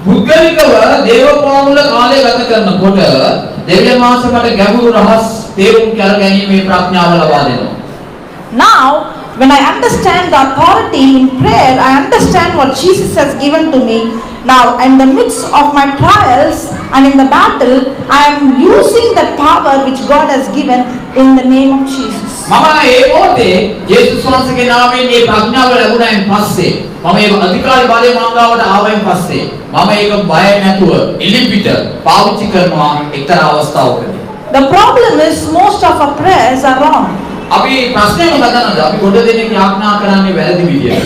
පුද්ගලිකව දේව පාමුල කාලය ගත කරනකොට දෙවියන් වහන්සේ මට ගැඹුරු රහස් තේරුම් කර ගැනීමේ ප්‍රඥාව ලබා දෙනවා. Now, when I understand the authority in prayer, I understand what Jesus has given to me. Now, in the midst of my trials and in the battle, I am using the power which God has given in the name of Jesus. මම ඒ මොහොතේ යේසුස් වහන්සේගේ නාමයෙන් මේ ප්‍රඥාව ලැබුණායින් පස්සේ මම මේ අධිකාරී බලය මංගාවට ආවයින් පස්සේ මම ඒක බය නැතුව එලිපිට පාවිච්චි කරනවා එක්තරා අවස්ථාවකදී. The problem is most of our prayers are wrong. අපි ප්‍රශ්නේ මොකක්ද නේද? අපි ගොඩ දෙනෙක් යාඥා කරන්නේ වැරදි විදියට.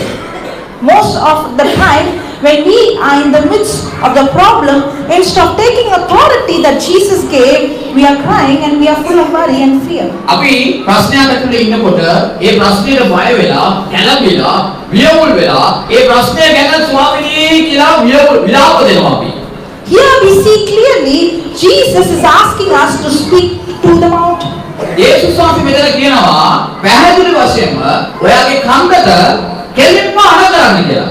Most of the time when we are in the midst of the problem, instead of taking authority that Jesus gave, we are crying and we are full of worry and fear. අපි ප්‍රශ්නයක් ඇතුලේ ඉන්නකොට ඒ ප්‍රශ්නෙට බය වෙලා, කැළඹිලා, වියවුල් වෙලා ඒ ප්‍රශ්නය ගැන ස්වාමීනි කියලා විලාප දෙනවා අපි. Here we see clearly Jesus is asking us to speak to the mountain. යේසුස් වහන්සේ මෙතන කියනවා පැහැදිලි වශයෙන්ම ඔයාගේ කන්දට කෙලින්ම අණ කරන්න කියලා.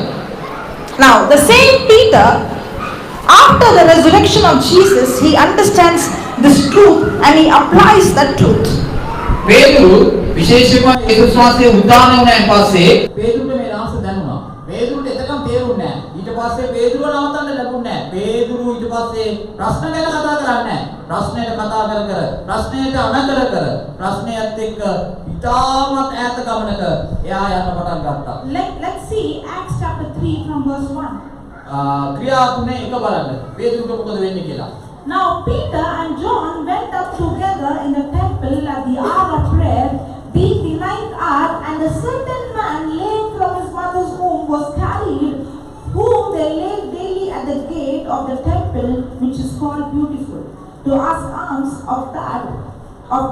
Now, the same Peter, after the resurrection of Jesus, he understands this truth and he applies that truth. පේතුරු විශේෂයෙන්ම යේසුස් වහන්සේ උදාන වුණායින් පස්සේ පේතුරුට මේ රහස දැනුණා. පේතුරුට එතකම් තේරුන්නේ නැහැ. ඊට පස්සේ පේතුරුව නවත්තන්න ලැබුණේ නැහැ. පේතුරු ඊට පස්සේ ප්‍රශ්න ගැන කතා කරන්නේ නැහැ. ප්‍රශ්නෙට කතා කර ප්‍රශ්නෙට අනකර කර ප්‍රශ්නයත් එක්ක ඉතාමත් ඈත ගමනක එයා යන්න පටන් ගත්තා. Let's see Acts chapter 3 from verse 1. ක්‍රියා 3 එක බලන්න. පේතුරුට මොකද වෙන්නේ කියලා. Now Peter and John went up together in the temple at the hour of prayer, being the ninth hour, and a certain man lame from his mother's womb was carried, whom they laid daily at the gate of the temple, which is called Beautiful, to ask alms of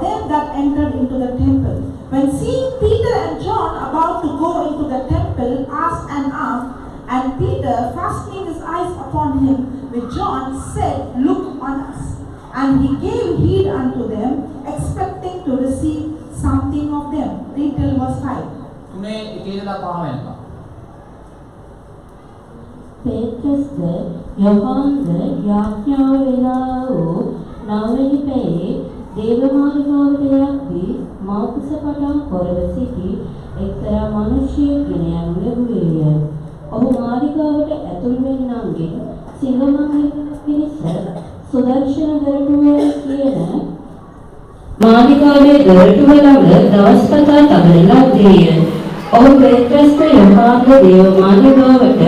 them that entered into the temple. When seeing Peter and John about to go into the temple, asked an alms, and Peter, fastening his eyes upon him with John, said, "Look on us." And he gave heed unto them, expecting to receive something of them. Read till verse 5. තුනේ එකේ ඉඳලා පහ වෙනකම්. පේත්‍රස්ද යොහන්ද යාඥාව වෙලා වූ නවවෙනි පැයේ දේවමාලිගාවට යද්දී මාකුස පටන් කොරව සිටි එක්තරා මිනිසෙක් ගෙන යනු ලැබුවේය. ඔහු මාලිගාවට ඇතුල් වෙන්නන්ගෙන් සිංහමංගල පිණිස සුදර්ශන දරටුව කියන මාලිගාවේ දරටුව ළඟ දවස් පතා තබන ලද්දේය. ඔහු පේත්‍රස්ද යොහන්ද දේවමාලිගාවට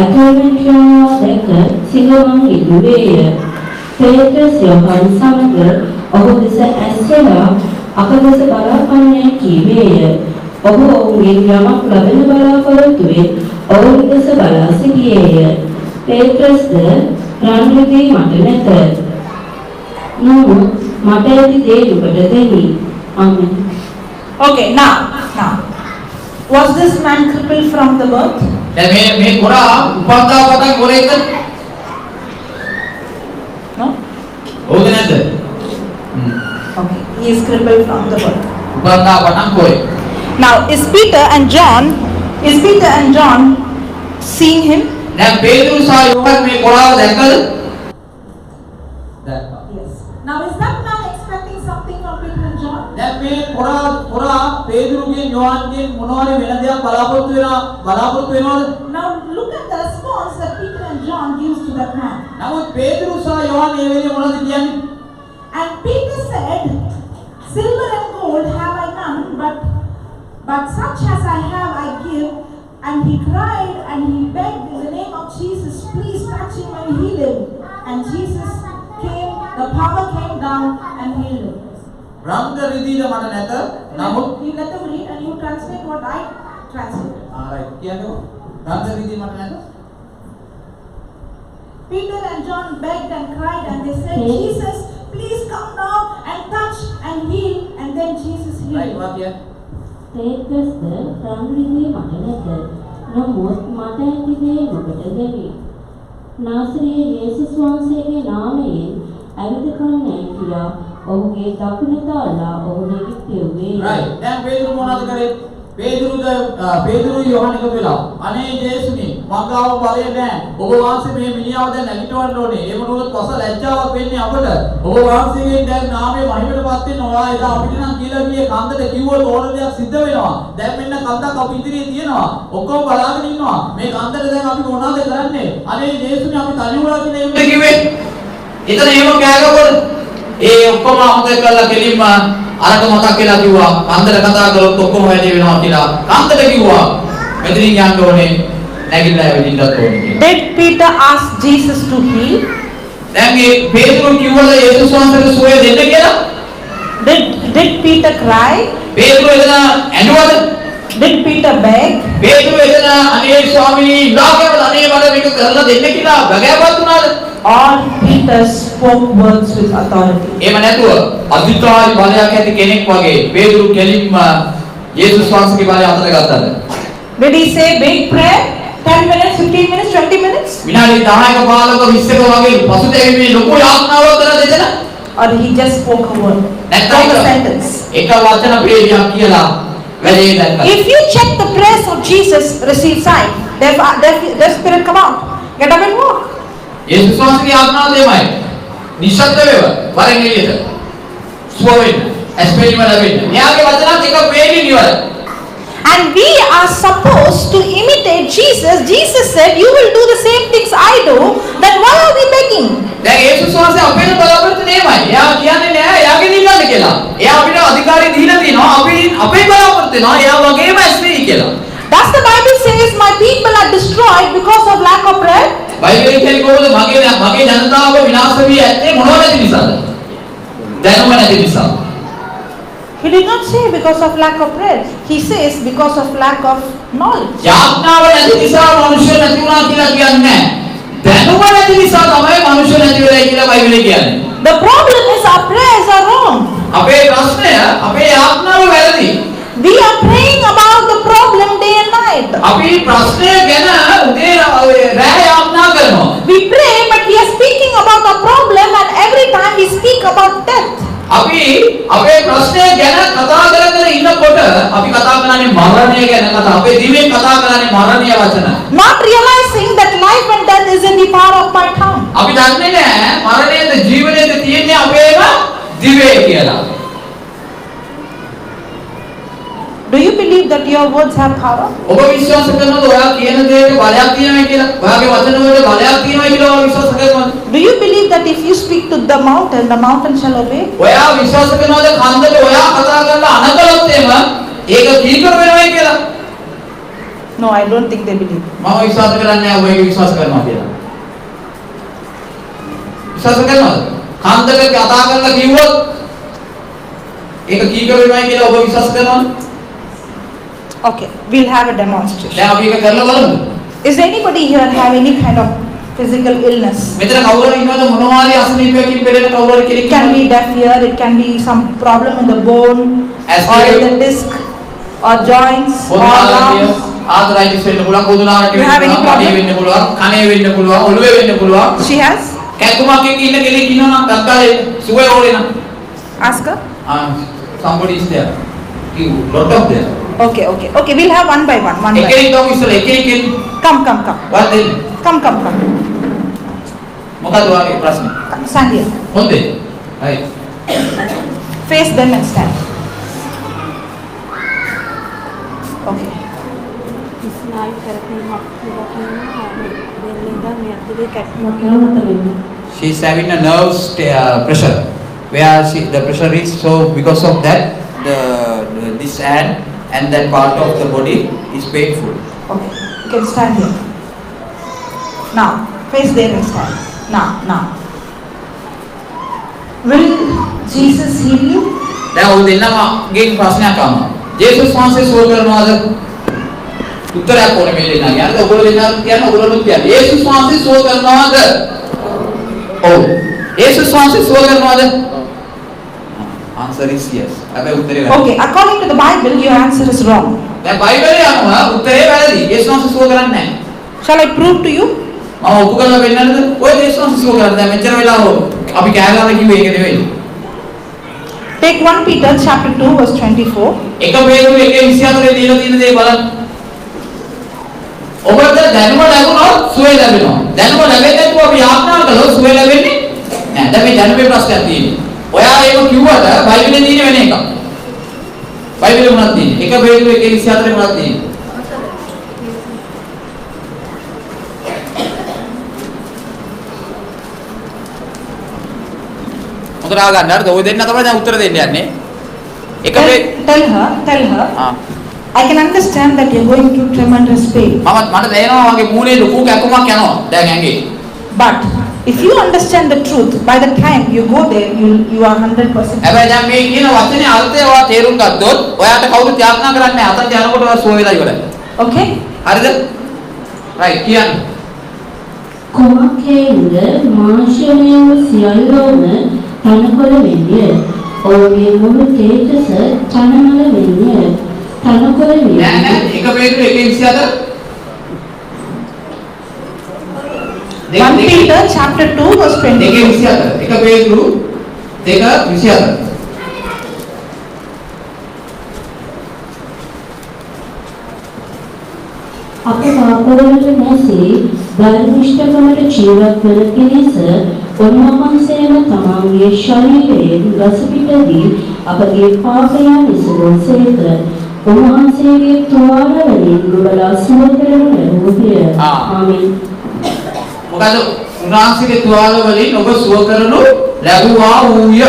ඇතුල් වෙනවා දැක සිංහමං ඉදුවේය. පේත්‍රස් යොහන් සමග ඔහු දෙස ඇස්සලා අපදෙස බලාපන්නේ කීවේය. ඔහු ඔවුන්ගෙන් යමක් ලබන බලාපොරොත්තුවෙන් ඔවුන් දෙස බලා සිටියේය. පේත්‍රස්ද රන්රිදී මට නැත. නමුත් මට ඇති දේ ඔබට දෙමි. ආමෙන්. Okay, now, was this man crippled from the birth? දැන් මේ කොරා උපන්දා පටන් කොරේද? No? හොද නැද්ද? Okay, he is crippled from the birth. උපන්දා පටන් කොරේ. Now, is Peter and John seeing him? දැන් පේතුරු සහ යෝහන් මේ කොරාව දැක්කද? දැක්කා. Yes. Now, is that man expecting something from Peter and John? දැන් මේ කොරා පේතුරුගෙන් යෝහන්ගෙන් මොනවාරි වෙන දෙයක් බලාපොරොත්තු වෙනවද? Now, look at the response that Peter and John gives to that man. නමුත් පේතුරු සහ යෝහන් මේ වෙලේ මොනවද කියන්නේ? And Peter said, "Silver and gold have I none, but such as I have I give." And he cried and he begged in the name of Jesus, "Please touch him and heal him." And Jesus came, the power came down and healed him. රංග රිදීද මට නැත. නමුත් You let them read and you translate what I translate. right. කියන්නකෝ. රංග රිදී මට නැත. Peter and John begged and cried and they said, "Jesus, please come down and touch and heal." And then Jesus healed. right වාක්‍යය. පේත්‍රස්ද රන්රිදී මට නැත. නමුත් මට ඇති දේ ඔබට දෙමි. නාසරයේ යේසුස් වහන්සේගේ නාමයෙන් ඇවිද කන්නේ කියා ඔහුගේ දකුණට දාලා ඔහු නැගිට්ටුවේ. right. දැන් පේතුරු මොනවද කරේ? පේතුරු යෝහන් එක වෙලා අනේ ජේසුනි මංගාව බලය නැහැ. ඔබ වහන්සේ මේ මිනිහව දැන් නැගිටවන්න ඕනේ. ඒ මොනොත් පස ලැජ්ජාවක් වෙන්නේ අපට. ඔබ වහන්සේගෙන් දැන් නාමයේ මහිමටපත් වෙන්න ඔයා එදා අපිට නම් කියලා ගියේ කන්දට කිව්වොත් ඕන දෙයක් සිද්ධ වෙනවා. දැන් මෙන්න කන්දක් අපි ඉදිරියේ තියෙනවා. ඔක්කොම බලාගෙන ඉන්නවා. මේ කන්දට දැන් අපි මොනවද කරන්නේ? අනේ ජේසුනේ අපි තනි වුණා කියලා එන්නේ කිව්වේ. එතන එහෙම කෑගවල ඒ ඔක්කොම අමතක කරලා කෙලින්ම අරක මතක් කියලා කිව්වා. කන්දට කතා කරොත් ඔක්කොම වැඩි වෙනවා කියලා. කන්දට කිව්වා. මෙතනින් යන්න ඕනේ. නැගිටලා ඇවිදින්නත් ඕනේ කියලා. Did Peter ask Jesus to heal? දැන් මේ පේතුරු කිව්වද යේසුස් වහන්සේට සුවය දෙන්න කියලා? Did Peter cry? පේතුරු එතන ඇඬුවද? Did Peter beg? පේතුරු එතන අනේ ස්වාමීනි ඉලාකවල අනේ මට මේක කරලා දෙන්න කියලා බගෑපත් වුණාද? All Peter spoke words with authority. එහෙම නැතුව අධිකාරී බලයක් ඇති කෙනෙක් වගේ පේතුරු කෙලින්ම යේසුස් වහන්සේගේ බලය අතට ගත්තාද? Did he say big prayer? 10 minutes, 15 minutes, 20 minutes? විනාඩි 10ක 15ක 20ක වගේ පසුතැවීමේ ලොකු යාඥාවක් කරලා දෙන්න? Or he just spoke a word? නැත්නම් a sentence? එක වචන ප්‍රේරියක් කියලා වැඩේ දැක්කා. If you check the prayers of Jesus, receive sign. Their spirit come out. Get up and walk. යේසුස් වහන්සේගේ ආඥාව දෙමයි. නිශ්ශබ්ද වේව. වරෙන් එළියට. සුව වෙන්න. ඇස්පෙලිම ලැබෙන්න. එයාගේ වචනත් එක වේගින් ඉවරයි. And we are supposed to imitate Jesus. Jesus said, you will do the same things I do. Then why are we begging? දැන් යේසුස් වහන්සේ අපේ බලාපොරොත්තු නෙමෙයි. එයා කියන්නේ නෑ එයාගේ නිල්ලන්න කියලා. එයා අපිට අධිකාරිය දීලා තිනවා. අපේ බලාපොරොත්තු වෙනවා එයා වගේම ඇස්වෙයි කියලා. Does the Bible says my people are destroyed because of lack of prayer? බයිබලයේ කියන්නේ කොහොමද මගේ ජනතාව විනාශ වී ඇත්තේ මොනව නැති නිසාද? දැනුම නැති නිසා. He did not say because of lack of prayer. He says because of lack of knowledge. යාඥාව නැති නිසා මනුෂ්‍ය නැති වුණා කියලා කියන්නේ නැහැ. දැනුම නැති නිසා තමයි මනුෂ්‍ය නැති වෙලා කියලා බයිබලයේ කියන්නේ. The problem is our prayers are wrong. අපේ ප්‍රශ්නය අපේ යාඥාව වැරදි. We are praying about the problem day and night. අපි ප්‍රශ්නය ගැන උදේ රෑ යාඥා කරනවා. We pray but we are speaking about the problem and every time we speak about death. අපි අපේ ප්‍රශ්නය ගැන කතා කරගෙන ඉන්නකොට අපි කතා කරන්නේ මරණය ගැන කතා. අපේ දිවෙන් කතා කරන්නේ මරණීය වචන. Not realizing that life and death is in the power of my tongue. අපි දන්නේ නැහැ මරණයද ජීවනයද තියෙන්නේ අපේම දිවේ කියලා. Do you believe that your words have power? ඔබ විශ්වාස කරනවද ඔයා කියන දේට බලයක් තියෙනවා කියලා? ඔයාගේ වචන වලට බලයක් තියෙනවා කියලා ඔයා විශ්වාස කරනවද? Do you believe that if you speak to the mountain shall obey? ඔයා විශ්වාස කරනවද කන්දට ඔයා කතා කරලා අනකලොත් එම ඒක කීකර වෙනවයි කියලා? No, I don't think they believe. මම විශ්වාස කරන්නේ නැහැ ඔබ ඒක විශ්වාස කරනවා කියලා. විශ්වාස කරනවද? කන්දට කතා කරලා කිව්වොත් ඒක කීකර වෙනවයි කියලා ඔබ විශ්වාස කරනවද? Okay, we'll have a demonstration. දැන් අපි ඒක කරලා බලමු. Is anybody here have any kind of physical illness? මෙතන කවුරු ඉන්නවද මොනවා හරි අසනීපයකින් පෙළෙන කවුරු කෙනෙක්? It can be deaf ear, it can be some problem in the bone or in the disc or joints or arms. ආර්ථ්‍රයිටිස් වෙන්න පුළුවන්, කොදුනාරට You have any problem? වෙන්න පුළුවන්, කනේ වෙන්න පුළුවන්, ඔළුවේ වෙන්න පුළුවන්. She has? කැක්කුමක් එක්ක ඉන්න කෙනෙක් ඉන්නවා නම් ගත්තාලේ සුවේ ඕනේ නම්. Ask her. Somebody is there. You lot of there. Okay, we'll have one by one. එකෙක් ගමු ඉස්සලා එකෙක් Come. වත් දෙන්න. Come. මොකද ඔයාගේ ප්‍රශ්නේ? Come, stand here. හොඳේ. හරි. Face them and stand. Okay. ස්නායු කරපීමක් කියලා කියනවා දෙල්ලෙන්ද මේ අතේ කැක්කමක් කියලා මතක වෙන්නේ. She is having a nerve pressure where the pressure is, so because of that this hand and that part of the body is painful. Okay, you can stand here. Now, face there and stand. Now. Will Jesus heal you? දැන් ඔය දෙන්නමගේ ප්‍රශ්නයක් ආවා. ජේසුස් වහන්සේ සුව කරනවාද? උත්තරයක් ඕනේ මේ දෙන්නා. යන්න ඔයගොල්ලෝ දෙන්නා කියන්නේ ඔයගොල්ලෝ කියන්නේ. ජේසුස් වහන්සේ සුව කරනවාද? ඔව්. ජේසුස් වහන්සේ සුව කරනවාද? Answer is yes. හැබැයි උත්තරේ වැරදි. Okay, according to the Bible, your answer is wrong. දැන් බයිබලයේ අනුව උත්තරේ වැරදි. ජේසුස් වහන්සේ සුව කරන්නේ නැහැ. Shall I prove to you? මම ඔප්පු කරලා වෙන්නද? ඔය ජේසුස් වහන්සේ සුව කරන්නේ. දැන් මෙච්චර වෙලා හො අපි කෑගාලා කිව්වේ ඒක නෙවෙයි. Take 1 Peter chapter 2 verse 24. එක පේතුරු 1:24 දීලා තියෙන දේ බලන්න. ඔබට දැනුම ලැබුණොත් සුවය ලැබෙනවා. දැනුම ලැබෙන්නේ නැතුව අපි යාඥා කළොත් සුවය ලැබෙන්නේ නැහැ. දැන් මේ දැනුමේ ප්‍රශ්නයක් තියෙනවා. ඔයා ඒක කිව්වට බයිබලේ තියෙන වෙන එකක්. බයිබලේ මොනවද තියෙන්නේ? 1 පේතුරු 1:24 මොනවද තියෙන්නේ? උත්තර ගන්න හරිද? ඔය දෙන්න තමයි දැන් උත්තර දෙන්න යන්නේ. Tell her. I can understand that you're going through tremendous pain. මට දැනෙනවා වගේ මූණේ ලොකු කැක්කමක් යනවා දැන් ඇඟේ. But if you understand the truth, by the time you go there, you are 100%. හැබැයි දැන් මේ කියන වචනේ අර්ථය ඔයා තේරුම් ගත්තොත් ඔයාට කවුරුත් යාඥා කරන්නේ නැහැ. අතට යනකොට ඔයා සුව වෙලා ඉවරයි. Okay? හරිද? right කියන්නේ. කුමකේන්ද මාංශමය සියල්ලෝම තනකොළ වෙන්නේ. ඔවුන්ගේ මුළු තේජස තනමල වෙන්නේ. තනකොළ වෙන්නේ. නෑ 1 පේතුරු 1:24 1 Peter chapter 2 verse 20. 2:24 1 පේතුරු 2:24 අප පාපවලට නැසී ධර්මිෂ්ඨකමට ජීවත් වන පිණිස උන්වහන්සේම තමන්ගේ ශරීරයෙන් ගසපිටදී අපගේ පාපයන් විසුරුසේක උන්වහන්සේගේ තුවාල වලින් නුඹලා සුව කරනු ලැබුවේ. ආමේන්. මොකද උන්වහන්සේගේ තුවාල වලින් ඔබ සුව කරනු ලැබුවා වූය.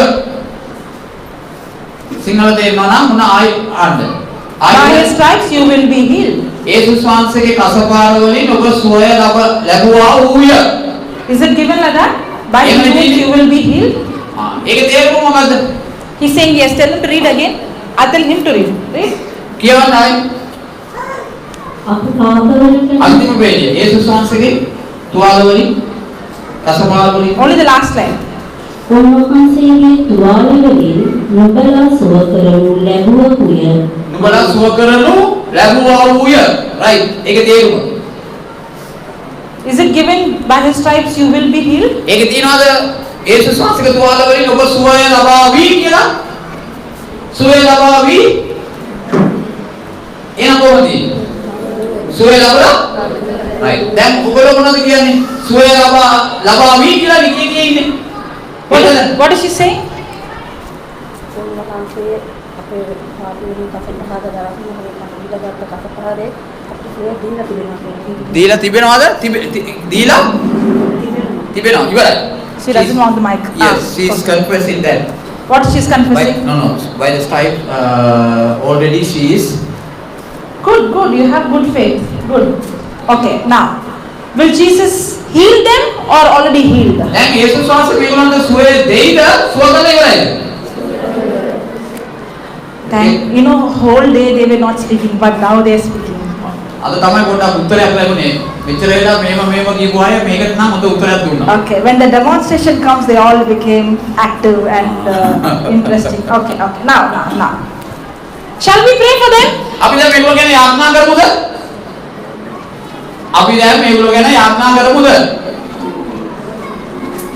සිංහල තේරෙනවා නම් මොන ආන්න. By his stripes you will be healed. යේසුස් වහන්සේගේ කසපාර වලින් ඔබ සුවය ලැබුවා වූය. Is it given like that? By his wounds you will be healed. ඒක තේරුම මොකද්ද? He's saying yes. Tell him to read again. I tell him to read. Read. කියවන්නයි. අප පාපවලට අන්තිම පේජය. යේසුස් වහන්සේගේ තුවාල වලින් කසපාර වලින් Only the last line. උන්වහන්සේගේ තුවාල වලින් නුඹලා සුව කරනු ලැබුවේය. නුඹලා සුව කරනු ලැබුවා වූය. right. ඒක තේරුම. Is it given by his stripes you will be healed? ඒක තියනවාද යේසුස් වහන්සේගේ තුවාල වලින් ඔබ සුවය ලබාවි කියලා? සුවය ලබාවි. එන කොහොමද? සුවය ලබලා? right. දැන් ඔයගොල්ලෝ මොනවද කියන්නේ? සුවය ලබාවි කියලා නිකේ ඉන්නේ. What is she saying? උන්වහන්සේ අපේ පාපයෙන් කසපහද දරන්නේ ඉඳගත් කසපහදේ අපිට දීලා තිබෙනවා. දීලා තිබෙනවද? දීලා තිබෙනවා. ඉවරයි. She doesn't want the mic. Yes, she is confessing that. What she's confessing? No. By the stripe, already she is. Good. You have good faith. Good. Okay. Now, will Jesus heal them or already healed? දැන් යේසුස් වහන්සේ මේගොල්ලන්ට සුවය දෙයිද? සුව කරලා ඉවරයිද? You know, whole day they were not speaking, but now they are speaking. අද තමයි පොඩ්ඩක් උත්තරයක් ලැබුණේ. මෙච්චර වෙලා මේව කියපු අය මේකට නම් හොඳ උත්තරයක් දුන්නා. Okay, when the demonstration comes, they all became active and interesting. Okay. Now. Shall we pray for them? අපි දැන් මේගොල්ලෝ ගැන යාඥා කරමුද?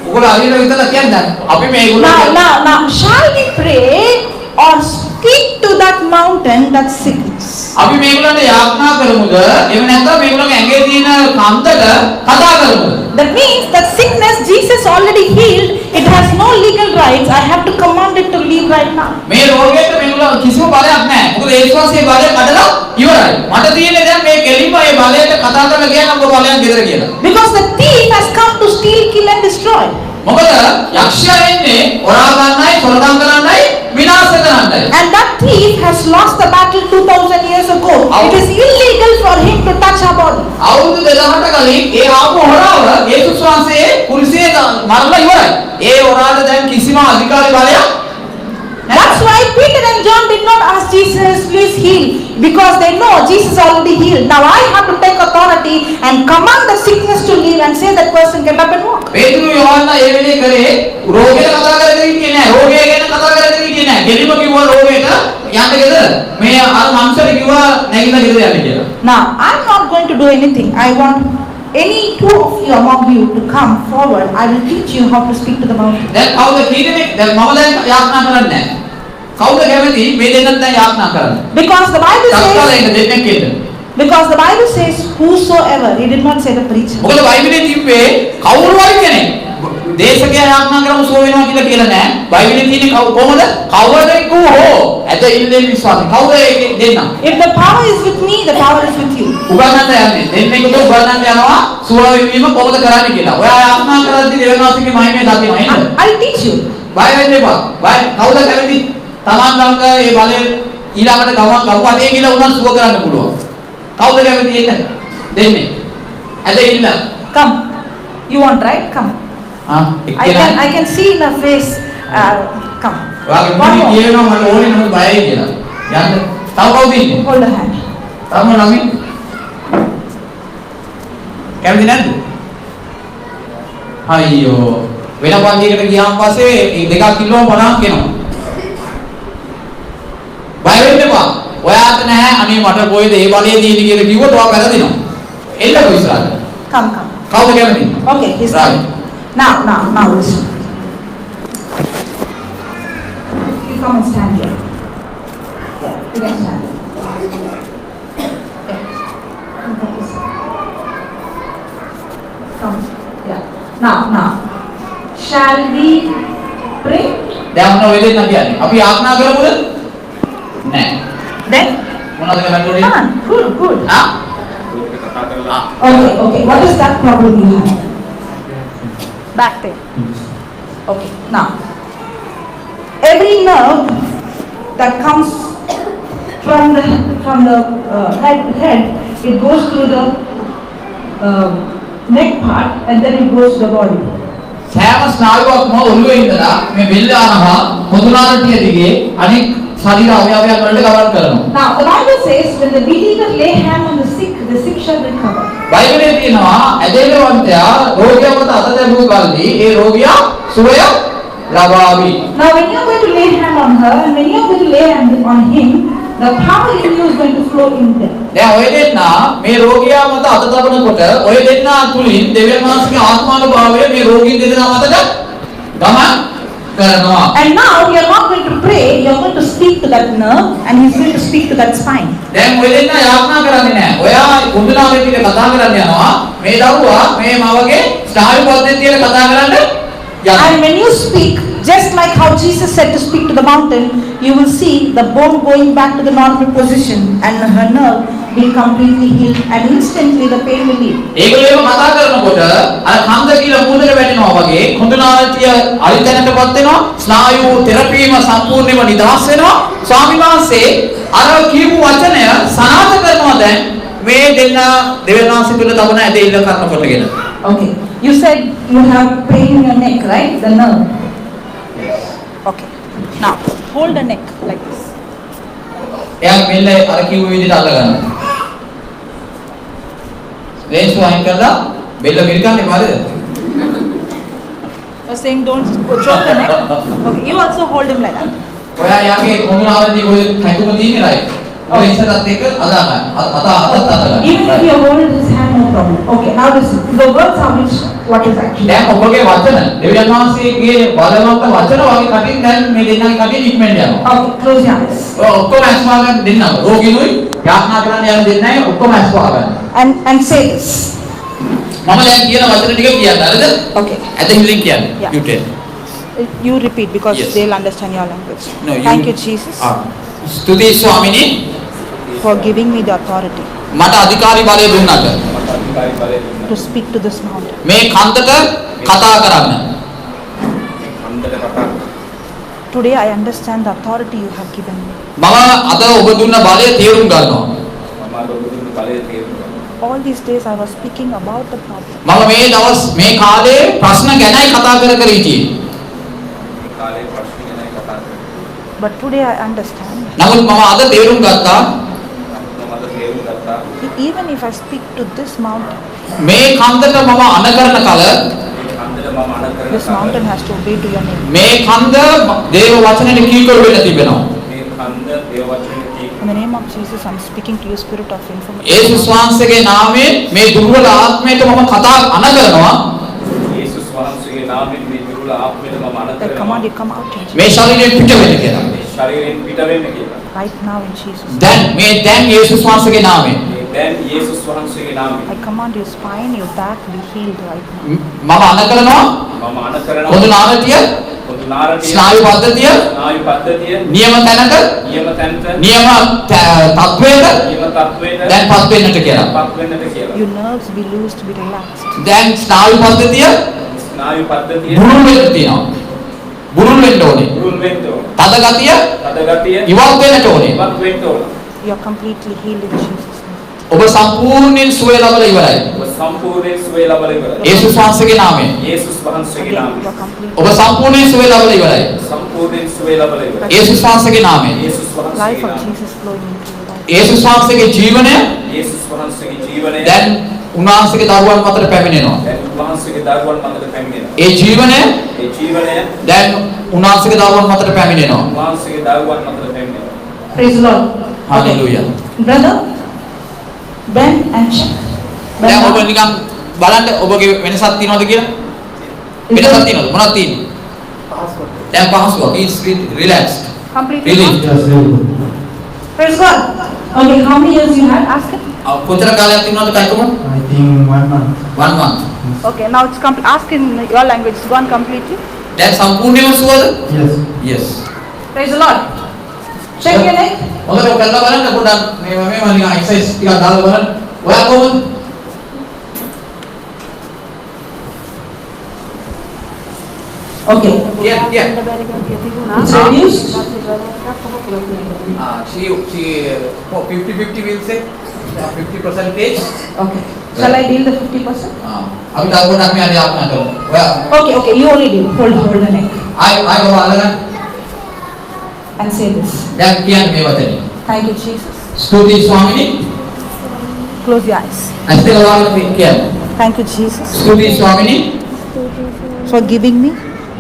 ඔයගොල්ලෝ අරින විතර කියන්නේ අපි මේගොල්ලෝ Now, shall we pray or speak to that mountain, that sickness? අපි මේගොල්ලන්ට යාඥා කරමුද? එහෙම නැත්නම් මේගොල්ලෝගේ ඇඟේ තියෙන කන්දට කතා කරමුද? That means that sickness Jesus already healed. It has no legal rights. I have to command it to leave right now. මේ රෝගයට මේගොල්ලෝ කිසිම බලයක් නැහැ. මොකද යේසුස් වහන්සේ බලය කඩලා ඉවරයි. මට තියෙන්නේ දැන් මේ කෙලින්ම මේ බලයට කතා කරලා කියන ඔබ බලයක් ගෙදර කියලා. Because the thief has come to steal, kill and destroy. මොකද යක්ෂයා එන්නේ හොරා ගන්නයි, සොරකම් කරන්නයි, විනාශ කරන්නයි. And that thief has lost the battle 2000 years ago. It is illegal for him to touch our body. අවුරුදු 2000කට කලින් ඒ ආපු හොරාව යේසුස් වහන්සේ කුරුසියේ මරලා ඉවරයි. ඒ හොරාට දැන් කිසිම අධිකාරී බලයක් That's why Peter and John did not ask Jesus, please heal, because they know Jesus already healed. Now I have to take authority and command the sickness to leave and say that person get up and walk. පේතුරු යෝහන්න ඒ වෙලේ කරේ රෝගයට කතා කරගෙන ඉන්නේ නැහැ. රෝගය ගැන කතා කරගෙන ඉන්නේ නැහැ. දෙලිම කිව්වා රෝගයට යන්න ගෙදර. මේ අර මනුස්සර කිව්වා නැගිලා ගෙදර යන්න කියලා. Now I'm not going to do anything. I want any two of you among you to come forward. I will teach you how to speak to the mountain. දැන් කවුද කීදෙනෙක් දැන් මම දැන් යාඥා කරන්නේ නැහැ. කවුද කැමති මේ දෙන්නත් දැන් යාඥා කරන්න? Because the Bible තත්කාලයක says, දෙන්නෙක් ඉන්න. Because the Bible says whosoever, he did not say the preacher. මොකද බයිබලයේ තිබ්බේ කවුරු හරි කෙනෙක් දේශකයා ආඥා කරමු සුව වෙනවා කියලා කියලා නෑ. බයිබලයේ තියෙන්නේ කොහොමද? කවුරුෙකු හෝ ඇද ඉල්ලෙන විශ්වාසය. කවුද ඒක දෙන්න? If the power is with me, the power is with you. උගන්නන්න යන්නේ. දෙන්නෙකුට උගන්නන්න යනවා සුව වීම කොහොමද කරන්නේ කියලා. ඔයා ආඥා කරද්දී දෙවියන්වහන්සේගේ මහිමය දකිනවා නේද? I'll teach you. බය වෙන්න එපා. බය කවුද කැමති? Taman ළඟ මේ බලය ඊළඟට ගවුවා ඒ කියලා උනන් සුව කරන්න පුළුවන්. කවුද කැමති ඒක? දෙන්නේ. ඇද ඉන්න. Come. You want, right? Come. I can see in her face. Come. ඔයාගේ One මුලින් more. කියනවා මට ඕනේ නමුත් බයයි කියලා. යන්න. තව කවුද ඉන්නේ? Hold her hand. තව ළඟින්. කැමති නැද්ද? අයියෝ. වෙන පන්තියකට ගියාන් පස්සේ මේ දෙකක් කිලෝ 50ක් එනවා. බය වෙන්න එපා. ඔයාට නැහැ අනේ මට කොයිද ඒ බලයේ තියෙන්නේ කියලා කිව්වොත් ඔයා වැරදිනවා. එල්ලකෝ ඉස්සරහට. Come, come. කවුද කැමති? Okay, he's Right. coming. Now listen. You come and stand here. Yeah, you can stand. Yeah. Come. Yeah. Now. Shall we pray? දැන් මොනවද වෙන්නේ කියන්නේ? අපි ආඥා කරමුද? නෑ. Then? මොනවද කරන්න ඕනේ? Come on. Good. ආ? Okay. What is that problem you have? Back pain. Okay. Now, every nerve that comes from the head, it goes through the neck part and then it goes to the body. සෑම ස්නායුවක්ම ඔළුවේ ඉඳලා මේ බෙල්ල ආනවා මුදුනාරටිය දිගේ අනික් ශරීර අවයවයන් වලට ගමන් කරනවා. Now, the Bible says when the believer lay hand on the sick shall recover. බයිබලයේ තියෙනවා ඇදහිල්ලවන්තයා රෝගියා මත අත දැමූ කල්හි ඒ රෝගියා සුවය ලබාවි. Now, when you are going to lay hand on her and when you are going to lay hand on him, the power in you is going to flow in them. දැන් ඔය දෙන්නා මේ රෝගියා මත අත තබනකොට ඔය දෙන්නා තුලින් දෙවියන් වහන්සේගේ ආත්මානුභාවය මේ රෝගීන් දෙදෙනා මතට ගමන් කරනවා. And now you are not going to pray, you are going to speak to that nerve and he is going to speak to that spine. දැන් ඔය දෙන්නා යාඥා කරන්නේ නැහැ. ඔයා කුඳුනාවේ විදිහට කතා කරන්න යනවා. මේ දරුවා මේ මවගේ ස්නායු පද්ධතියට කතා කරන්න යනවා. And when you speak, just like how Jesus said to speak to the mountain, you will see the bone going back to the normal position and her nerve will completely heal and instantly the pain will leave. ඒගොල්ලෝ කතා කරනකොට අර කන්ද කියලා මූදට වැටෙනවා වගේ කුඳුනාරතිය අලිතැනටපත් වෙනවා ස්නායු තෙරපීම සම්පූර්ණයෙන්ම නිදහස් වෙනවා. ස්වාමීන් වහන්සේ අර කියපු වචනය සනාථ කරනවා දැන් මේ දෙන්න දෙවියන් වහන්සේ තුල තබන ඇදහිල්ල කරනකොටගෙන. Okay. You said you have pain in your neck, right? The nerve. Okay. Now, hold the neck like this. එයා මෙල්ල අර කිව්ව විදිහට අල්ල ගන්න. ලේන්ස් වයින් කරලා බෙල්ල මිරිකන්නේ පාරද? You're saying don't choke the neck. Okay. You also hold him like that. ඔයා යාගේ කොමුනාවදී ඔය හැකුම තියෙන්නේ right. ඔය ඉස්සරහත් එක අදා ගන්න. අත ගන්න. Even if you hold his hand, no problem. Okay. Now listen. The words are which what is actually. දැන් ඔබගේ වචන දෙවියන් වහන්සේගේ බලවත් වචන වගේ කටින් දැන් මේ දෙන්නගේ කටින් ඉක්මනට යනවා. Okay. Close your eyes. ඔක්කොම ඇස්වාගෙන දෙන්නම රෝගිනුයි යාඥා කරන්න යන දෙන්නයි ඔක්කොම ඇස්වාගෙන. And say this. මම දැන් කියන වචන ටික කියන්න හරිද? Okay. ඇදහිල්ලෙන් කියන්න. Yeah. You tell. You repeat because Yes. they'll understand your language. No, Thank you, Jesus, ස්තුති ස්වාමිනී for giving me the authority මට අධිකාරී බලය දුන්නාට to speak to this mountain. මේ කන්දට කතා කරන්න. Today I understand the authority you have given me. මම අද ඔබ දුන්න බලය තේරුම් ගන්නවා. All these days I was speaking about the problem. මම මේ දවස් මේ කාලේ ප්‍රශ්න ගැනයි කතා කර හිටියේ. But today I understand. නමුත් මම අද තේරුම් ගත්තා Even if I speak to this mountain, මේ කන්දට මම අණ කරන කල this mountain has to obey to your name. මේ කන්ද දේව වචනයට කීකරු වෙලා තිබෙනවා. In the name of Jesus, I'm speaking to you, spirit of information. යේසුස් වහන්සේගේ නාමයෙන් මේ දුර්වල ආත්මයට මම කතා අණ කරනවා. That command you come out in මේ ශරීරයෙන් පිට වෙන්න කියලා. right now in Jesus. දැන් යේසුස් වහන්සේගේ නාමයෙන් දැන් යේසුස් වහන්සේගේ නාමයෙන් I command your spine, your back be healed right now. මම අන කරනවා මම අන කරනවා පොදු නාරතිය පොදු නාරකයේ ස්නායු පද්ධතිය ස්නායු පද්ධතිය නියම තැනක නියම තැනට නියම තත්වයට නියම තත්වයට දැන්පත් වෙන්නට කියලා. පත් වෙන්නට කියලා. Your nerves be loosed, be relaxed. දැන් ස්නායු පද්ධතිය ස්නායු පද්ධතිය බුරුල් වෙන්න තියෙනවා. බුරුල් වෙන්න ඕනේ. බුරුල් වෙන්න ඕන. තද ගතිය තද ගතිය ඉවත් වෙන්නට ඕනේ. ඉවත් වෙන්න ඕන. You are completely healed in Jesus' name. ඔබ සම්පූර්ණයෙන් සුවය ලබලා ඉවරයි. ඔබ සම්පූර්ණයෙන් සුවය ලබලා ඉවරයි. යේසුස් වහන්සේගේ නාමයෙන්. යේසුස් වහන්සේගේ Again, නාමයෙන් you are completely ඔබ සම්පූර්ණයෙන් සුවය ලබලා ඉවරයි. සම්පූර්ණයෙන් සුවය ලබලා ඉවරයි. යේසුස් වහන්සේගේ නාමයෙන්. යේසුස් life වහන්සේගේ of නාමයෙන් Jesus flowing into your life. යේසුස් වහන්සේගේ ජීවනය යේසුස් වහන්සේගේ ජීවනය දැන් උන්වහන්සේගේ දරුවන් මතට පැමිණෙනවා. දැන් වහන්සේගේ දරුවන් මතට පැමිණෙනවා. ඒ ජීවනය ඒ ජීවනය දැන් උන්වහන්සේගේ දරුවන් මතට පැමිණෙනවා. වහන්සේගේ දරුවන් මතට පැමිණෙනවා. Praise the Lord. Hallelujah. Brother, bend and check. දැන් ඔබ නිකන් බලන්න ඔබගේ වෙනසක් තියනවද කියලා? වෙනසක් තියනවද? මොනවද තියෙන්නේ? දැන් පහසුවක්. It's relaxed. Completely. Really? Praise God. Okay, how many years you had? Ask it. කොතර කාලයක් තියනවද කයිකම? I think 1 month. 1 month. Okay, now it's ask in your language. It's gone completely. දැන් සම්පූර්ණයෙන්ම සුවද? Yes. Yes. Praise the Lord. Check your neck. හොඳට ඔක කරලා බලන්න පොඩ්ඩක් මේ නිකන් එක්සර්සයිස් ටිකක් දාලා බලන්න. ඔයා කොහොමද? Okay. Yeah. It's reduced. She 50-50 will say 50%. Okay. Shall I deal the 50%? अभी तक वो नाक में आने आप ना करो. Okay, okay. You only deal. Hold the neck I go अलग and say this. Dan kian में बताइए. Thank you, Jesus. स्तुति स्वामिनी. Close your eyes. ऐसे लगाओ किan. Thank you, Jesus, स्तुति स्वामिनी. for giving me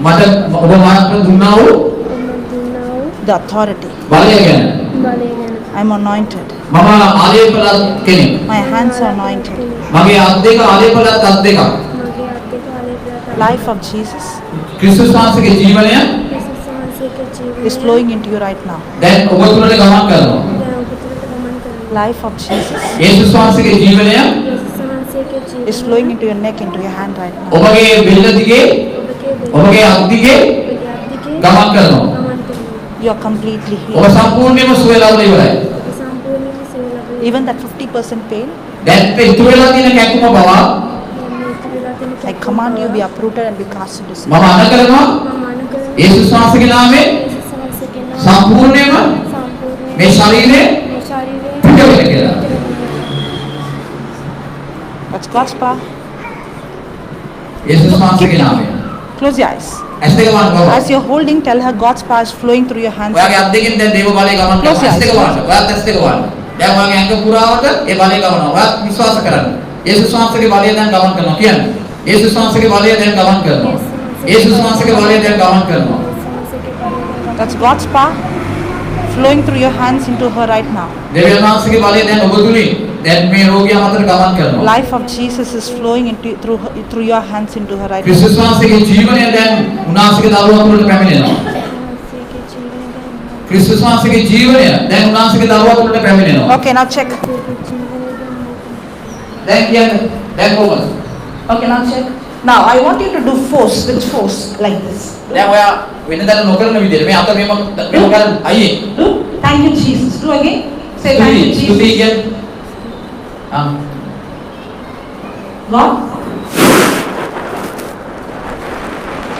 मत वो मार्ग पर दुन्ना हो. the authority. बाले क्या? I'm anointed. मामा आले पला केने. My hands are anointed. मगे आधे का आले पला ताधे का. Life of Jesus क्रिस्टुस सांस के जीवन है. is flowing into you right now. Dan ओबतुल ने गमान कर लो. Life of Jesus यीशु सांस के जीवन है. is flowing into your neck, into your hand right now. ओबगे बिल्ड दिखे. ओबगे आधे के गमान कर लो. You are completely ඔබ healed. සම්පූර්ණයෙන්ම සුවය ලබලා ඉවරයි. Even that 50% pain, දැන් ඉතුරු වෙලා තියෙන කැක්කුම බව I command you be uprooted and be cast into sea. මම අන කරනවා යේසුස් වහන්සේගේ නාමයෙන් සම්පූර්ණයෙන්ම මේ ශරීරේ පිට වෙන්න කියලා. That's God's power. යේසුස් වහන්සේගේ නාමයෙන්. Close your eyes. ඇස් දෙක වහන්න බව. As you're holding, tell her God's power is flowing through your hands. ඔයාගේ අත් දෙකෙන් දැන් දේව බලය ගමන් කරනවා. ඇස් දෙක වහන්න. ඔයාත් ඇස් දෙක වහන්න. දැන් ඔයාගේ ඇඟ පුරාවට ඒ බලය ගමනවා. ඔයාත් විශ්වාස කරන්න. යේසුස් වහන්සේගේ බලය දැන් ගමන් කරනවා කියන්නේ. යේසුස් වහන්සේගේ බලය දැන් ගමන් කරනවා. යේසුස් වහන්සේගේ බලය දැන් ගමන් කරනවා. That's God's power flowing through your hands into her right now. දෙවියන් වහන්සේගේ බලය දැන් ඔබ තුලින් දැන් මේ රෝගියා මතට ගමන් කරනවා. Life of Jesus is flowing into through your hands into her right now. ක්‍රිස්තුස් වහන්සේගේ ජීවනය දැන් උන්වහන්සේගේ දරුවන් තුළට පැමිණෙනවා. ක්‍රිස්තුස් වහන්සේගේ ජීවනය දැන් උන්වහන්සේගේ දරුවන් තුළට පැමිණෙනවා. Okay, now check. දැන් කියන්නේ දැන් කොහොමද? Okay, now check. Now I want you to do force with force like this. දැන් ඔයා වෙනදාට නොකරන විදිහට මේ අත මෙම කරන් අයියේ. Do. Thank you, Jesus. Do again. Say thank you, ස්තුති Jesus. කියන්නේ. God.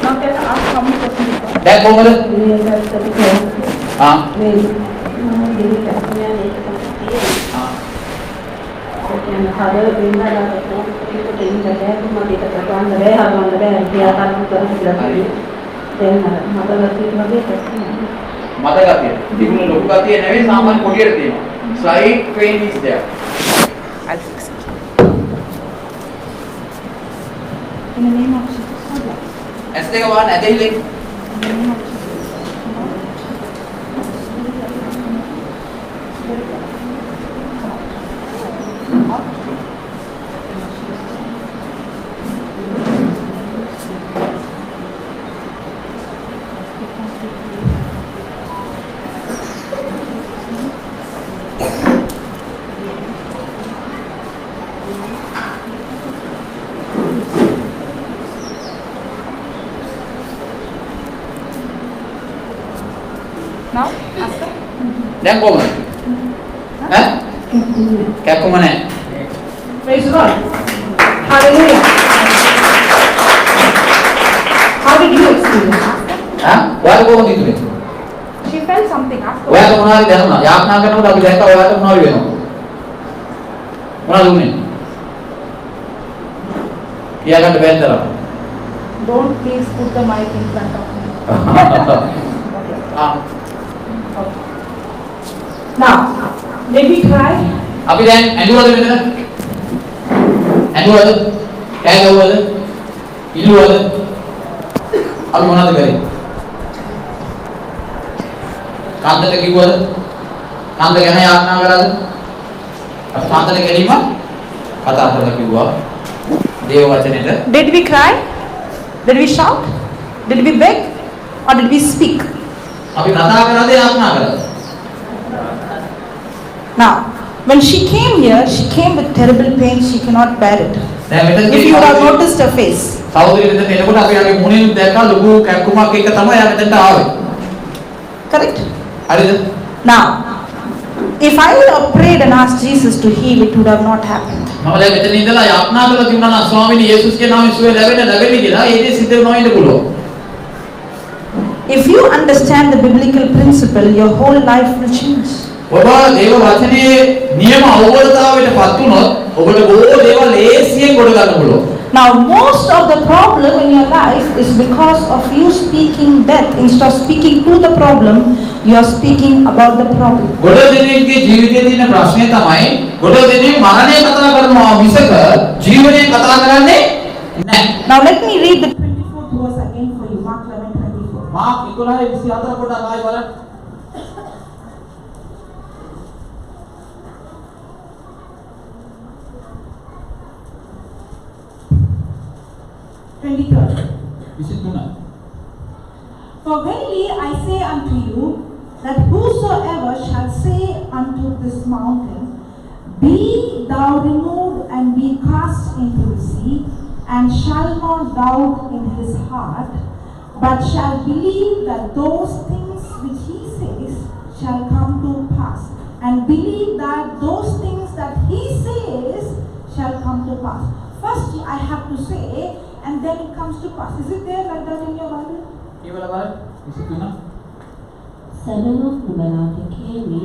Now can I ask how many questions you got? දැන් කොහොමද? මත ගතිය. තිබුණ ලොකු ගතිය නෙවෙයි සාමාන්‍ය පොඩියට තියෙනවා. Slight pain is there. I'll fix it. In the name of Jesus. ඇස් දෙක වහන්න ඇදහිලි. In the name of Jesus. Now, Asta? දැන් කොහොමද? ඈ? කැක්කුම නැහැ. Praise the Lord. Hallelujah. How did you experience? ඔයාලා කොහොමද හිතුවේ? She felt something after. ඔයාලා මොනවාරි දැනුණා? යාඥා කරනකොට අපි දැක්කා ඔයාලට මොනවාරි වෙනවා. මොනවද උනේ? කියාගන්න බැන්දලා. Don't please put the mic in front of me. Now, did we cry? අපි දැන් ඇඬුවද මෙතන? ඇඬුවද? කෑ ගැව්වද? ඉල්ලුවද? අපි මොනවද කරේ? කන්දට කිව්වද? කන්ද ගැන යාඥා කරාද? අපි කන්දට ගැනීම කතා කරලා කිව්වා. දේව වචනෙට. Did we cry? Did we shout? Did we beg? Or did we speak? අපි කතා කරාද යාඥා කරාද? Now, when she came here, she came with terrible pain. She cannot bear it. දැන් මෙතන If you would have noticed her face. සහෝදරිය මෙතන එනකොට අපි ආගේ මුණින් දැක්කා ලොකු කැක්කුමක් එක තමයි යා මෙතනට ආවේ. Correct? හරිද? Now, if I would have prayed and asked Jesus to heal, it would have not happened. මම දැන් මෙතන ඉඳලා යාඥා කරලා තිබුණා නම් ස්වාමීනි යේසුස්ගේ නාමයෙන් සුවය ලැබෙන්න කියලා ඒ දේ සිද්ධ වෙනවා ඉන්න පුළුවන්. If you understand the biblical principle, your whole life will change. ඔබ දේව වචනේ නියම අවබෝධතාවයටපත් වුණොත් ඔබට බොහෝ දේවල් ලේසියෙන් ගොඩ ගන්න පුළුවන්. Now, most of the problem in your life is because of you speaking death. Instead of speaking to the problem, you are speaking about the problem. ගොඩ දෙනෙක්ගේ ජීවිතයේ තියෙන ප්‍රශ්නේ තමයි ගොඩ දෙනෙක් මරණය කතා කරනවා මිසක ජීවනය කතා කරන්නේ නැහැ. Now, let me read the 24th verse again for you. Mark 11:24. Mark 11:24 පොඩ්ඩක් ආයෙ බලන්න. For verily I say unto you, that whosoever shall say unto this mountain, Be thou removed and be cast into the sea, and shall not doubt in his heart, but shall believe that those things which he says shall come to pass, and believe that those things that he says shall come to pass. First I have to say, and then it comes to pass. Is it there like that in your Bible? කියවලා බලන්න 23. සරලව නුඹලාට කියමි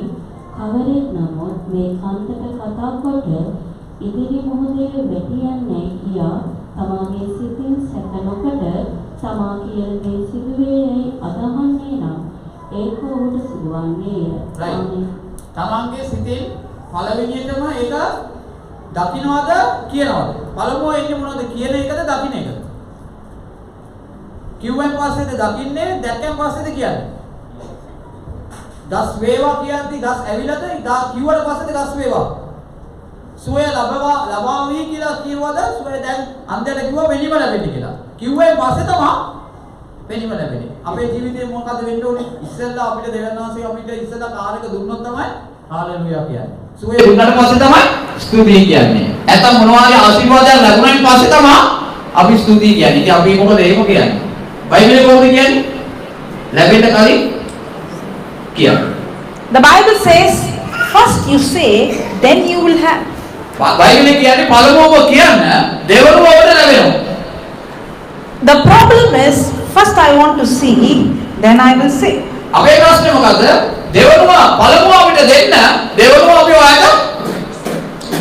කවරෙක් නමුත් මේ කන්දට කතා කොට ඉදිරි මොහොතේ වැටියන්නේ කියා තමාගේ සිතින් සැක නොකොට තමා කියන දේ සිදුවේයි අදහන්නේ නම් ඒක ඔහුට සිදුවන්නේය. තමන්ගේ සිතින් පළවෙනියටම ඒක දකින්නවද කියනවද? පළමුව එන්නේ මොනවද කියන එකද දකින්න එකද? කිව්වන් පස්සේද දකින්නේ දැක්කන් පස්සේද කියන්නේ? ගස් වේවා කියද්දි ගස් ඇවිලද ඉදා කිව්වට පස්සේද ගස් වේවා? සුවය ලබාවි කියලා කිව්වද සුවය දැන් අන්දයට කිව්වා වෙලිම ලැබෙන්නේ කියලා. කිව්වේ පස්සේ තමයි වෙලිම ලැබෙන්නේ. අපේ ජීවිතේ මොකද වෙන්න ඕනේ? ඉස්සෙල්ලා අපිට දෙවන්නාසේ අපිට ඉස්සෙල්ලා කාර්යක දුන්නොත් තමයි හාලෙලුයා කියන්නේ. සුවය දුන්නාට පස්සේ තමයි ස්තුතියි කියන්නේ. නැත්නම් මොනවාරි ආශිර්වාදයක් ලැබුණාට පස්සේ තමයි අපි ස්තුතියි කියන්නේ. ඉතින් අපි මොකද ඒක කියන්නේ? බයිබලේ කොහොමද කියන්නේ? ලැබෙන්න කලින් කියන්න. The Bible says, first you say, then you will have. බයිබලේ කියන්නේ පළමුව කියන්න දෙවනුව ඔබට ලැබෙනවා. The problem is, first I want to see, then I will say. අපේ ප්‍රශ්නේ මොකද්ද? දෙවනුව පළමුව අපිට දෙන්න දෙවනුව අපි ඔයාලට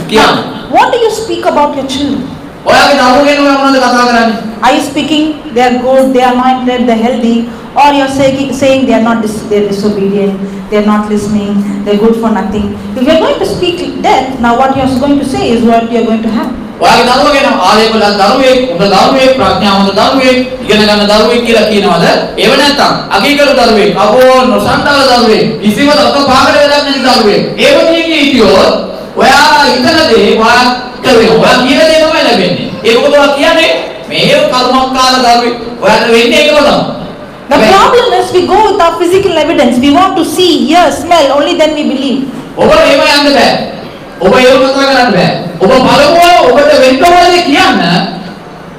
කියන්න. What do you speak about your children? ඔයාගේ දරුවෝ ගැන ඔයා මොනවද කතා කරන්නේ? Are you speaking they are good, they are anointed, they are healthy, or you are saying they are not they are disobedient, they are not listening, they are good for nothing? If you are going to speak death, now what you are going to say is what you are going to have. ඔයාගේ දරුවෝ ගැන ආලේපල දරුවෙක්, උඹ දරුවෙක්, ප්‍රඥාවන්ත දරුවෙක්, ඉගෙන ගන්න දරුවෙක් කියලා කියනවාද? ඒව නැත්තම් අකීකරු දරුවෙක්, අබෝ නොසන්ඩාල දරුවෙක්, කිසිම දක පාගල වැඩක් නැති දරුවෙක්. ඒව නියකී හිටියොත් ඔයා හිතන දේ ඔයා කරනවා. ඔයා කියන දේ තමයි ලැබෙන්නේ. ඒක මොකද ඔයා කියන්නේ? මේ කර්මකාර දරුවෙක්. ඔයාට වෙන්නේ ඒකම තමයි. The problem is we go with our physical evidence. We want to see, hear, smell, only then we believe. ඔබ එහෙම යන්න බෑ. ඔබ ඒක කතා කරන්න බෑ. ඔබ බලමුව ඔබට වෙන්න ඕනේ කියන්න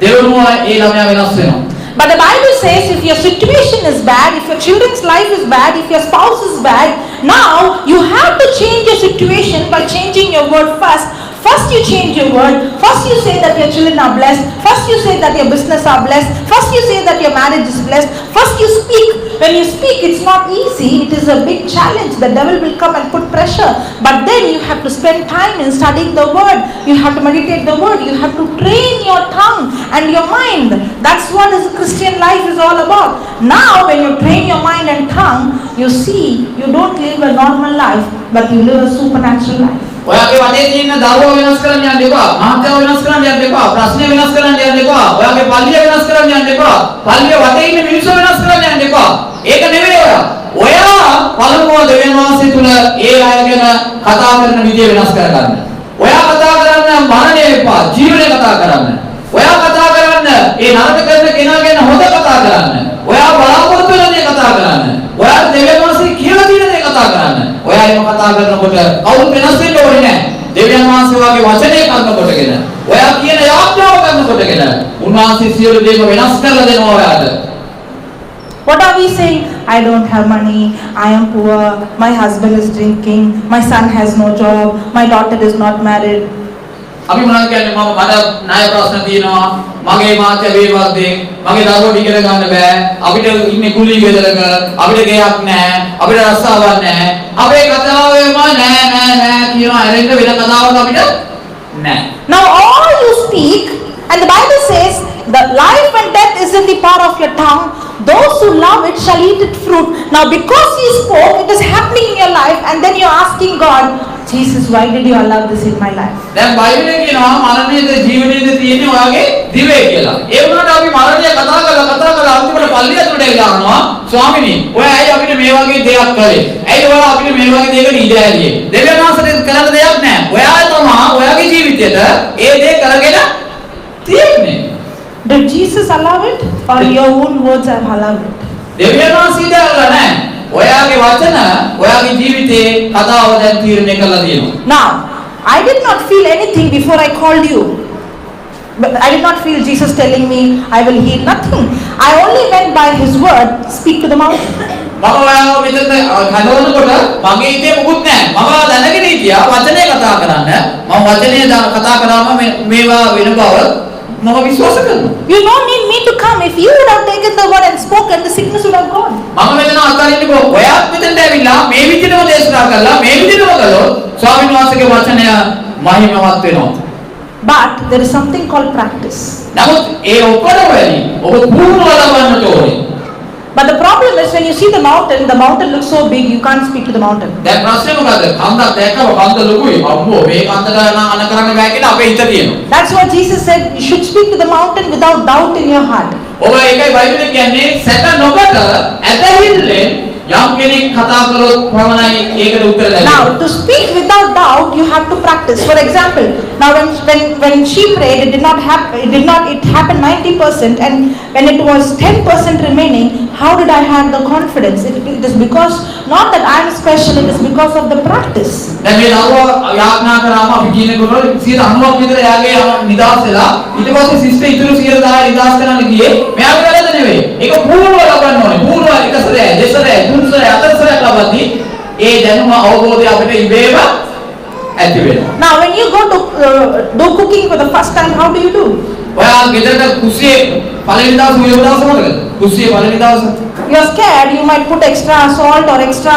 දෙවනුව ඒ ළමයා වෙනස් වෙනවා. But the Bible says if your situation is bad, if your children's life is bad, if your spouse is bad, now you have to change your situation by changing your word first. First you change your word. First you say that your children are blessed. First you say that your business are blessed. First you say that your marriage is blessed. First you speak. When you speak, it's not easy. It is a big challenge. The devil will come and put pressure. But then you have to spend time in studying the word. You have to meditate the word. You have to train your tongue and your mind. That's what is Christian life is all about. Now when you train your mind and tongue, you see you don't live a normal life, but you live a supernatural life. ඔයාගේ වටේ තියෙන දරුවෝ වෙනස් කරන්න යන්න එපා. මහත්යව වෙනස් කරන්න යන්න එපා. ප්‍රශ්න වෙනස් කරන්න යන්න එපා. ඔයාගේ පල්ලිය වෙනස් කරන්න යන්න එපා. පල්ලිය වටේ ඉන්න මිනිස්සු වෙනස් කරන්න යන්න එපා. ඒක නෙවෙයි ඔයා. ඔයා පළමුව දෙවියන් වහන්සේ තුල ඒ අය ගැන කතා කරන විදිය වෙනස් කරගන්න. ඔයා කතා කරන්න මරණය එපා. ජීවනය කතා කරන්න. ඔයා කතා කරන්න ඒ නරක කරන කෙනා ගැන හොඳ කතා කරන්න. ඔයා බලාපොරොත්තු වෙන දේ කතා කරන්න. ඔයා දෙවියන් වහන්සේ කියලා තියෙන දේ කතා කරන්න. ඔයා එහෙම කතා කරනකොට කවුරුත් වෙනස් වෙන්න ඕනේ නැහැ. දෙවියන් වහන්සේ වගේ වචනේ කරනකොටගෙන ඔයා කියන යාඥාව කරනකොටගෙන උන්වහන්සේ සියලු දේම වෙනස් කරලා දෙනවා ඔයාට. What are we saying? I don't have money, I am poor, my husband is drinking, my son has no job, my daughter is not married. අපි මොනවද කියන්නේ මට ණය ප්‍රශ්න තියෙනවා මගේ මාත්‍ය වේවද්දේ මගේ දරුවෝ ඉගෙන ගන්න බෑ අපිට ඉන්නේ කුලී ගෙදරක අපිට ගෙයක් නැහැ අපිට රස්සාවක් නැහැ අපේ කතාවෙම නෑ කියනවා ඇරෙන්න වෙන කතාවක් අපිට නැහැ. Now all you speak, and the Bible says the life and death is in the power of your tongue. Those who love it shall eat its fruit. Now because you spoke, it is happening in your life, and then you're asking God, Jesus, why did you allow this in my life? දැන් බයිබලයේ කියනවා මරණයේද ජීවනයේද තියෙන්නේ ඔයාගේ දිවේ කියලා. ඒ වුණාට අපි මරණය කතා කරලා අන්තිමට පල්ලිය ඇතුළට ගියානවා. ස්වාමිනී, ඔය ඇයි අපිට මේ වගේ දෙයක් කරේ? ඇයි ඔයා අපිට මේ වගේ දෙයකට ඉඩ ඇරියේ? දෙවියන් වහන්සේට කරන්න දෙයක් නැහැ. ඔයා තමයි ඔයාගේ ජීවිතේට ඒ දේ කරගෙන තියෙන්නේ. Did Jesus allow it, or your own words have allowed it? දෙවියන් වහන්සේ ඉඳලා නැහැ. ඔයාගේ වචන ඔයාගේ ජීවිතේ කතාව දැන් තීරණය කරලා තියෙනවා. Now, I did not feel anything before I called you. But I did not feel Jesus telling me, I will heal nothing. I only went by His word, speak to the mountain. මම ඔයාව මෙතන හදවනකොට මගේ හිතේ මුකුත් නැහැ. මම දැනගෙන හිටියා වචනේ කතා කරන්න. මම වචනේ කතා කරාම මේවා වෙන බව මම විශ්වාස කරනවා. You don't need me to come. If you would have taken the word and spoken, the sickness would have gone. මම මෙතන අතරින්ද ඔයාත් මෙතනට ඇවිල්ලා මේ විදිහටම දේශනා කළා මේ විදිහටම කළොත් ස්වාමීන් වහන්සේගේ වචනය මහිමවත් වෙනවා. But there is something called practice. නමුත් ඒ ඔක්කොම වෙලී ඔබ පුහුණුව ලබන්නට ඕනේ. But the problem is when you see the mountain looks so big, you can't speak to the mountain. දැන් ප්‍රශ්නේ මොකද? කන්දක් දැක්කම කන්ද ලොකුයි. අම්මෝ මේ කන්දට අන කරන්න බෑ කියලා අපේ හිත තියෙනවා. That's what Jesus said. You should speak to the mountain without doubt in your heart. ඔබ ඒකයි බයිබලයේ කියන්නේ සැක නොකොට ඇදහිල්ලෙන් යම් කෙනෙක් කතා කළොත් ප්‍රමණයි ඒකට උත්තර දෙන්න. Now, to speak without doubt, you have to practice. For example, now when she prayed, it happened 90%, and when it was 10% remaining, how did I have the confidence? It is because not that I am special, it is because of the practice. දැන් මේ දරුවා යාඥා කරාම අපි කියනකොට 90ක් විතර යාගේ නිදාස් වෙලා ඊට පස්සේ සිස්ටර් ඉතුරු 110 නිදාස් කරන්න ගියේ මෙයාගේ වැරද්ද නෙවෙයි. ඒක පූර්ව ලබන්න ඕනේ. පූර්ව එක සැරේ දෙසරේ තුන් සැරේ හතර සැරේ ලබද්දී ඒ දැනුම අවබෝධය අපිට ඉබේම ඇති වෙනවා. Now when you go to do cooking for the first time, how do you do? ඔයා ගෙදරට කුස්සියේ පළවෙනි දවස් උයව දවස් මොකද? කුස්සියේ පළවෙනි දවස් You are scared, you might put extra salt or extra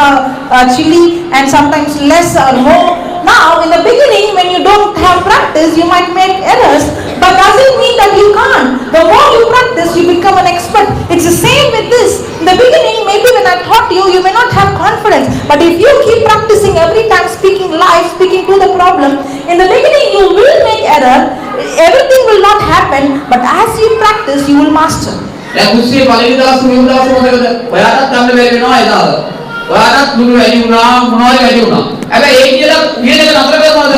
chili and sometimes less or more. Now, in the beginning, when you don't have practice, you might make errors, but doesn't mean that you can't. The more you practice, you become an expert. It's the same with this. In the beginning, maybe when I taught you, you may not have confidence, but if you keep practicing every time speaking live, speaking to the problem, in the beginning you will make error, everything will not happen, but as you practice, you will master. දැන් කුස්සියේ පළවෙනි දවස් උයව දවස් මොකද? ඔයාටත් ගන්න බැරි වෙනවා එදාද? ඔයාටත් දුරු වැඩි වුණා මොනවද වැඩි වුණා. හැබැයි ඒ කියලා විදිහට නතර කරනවද?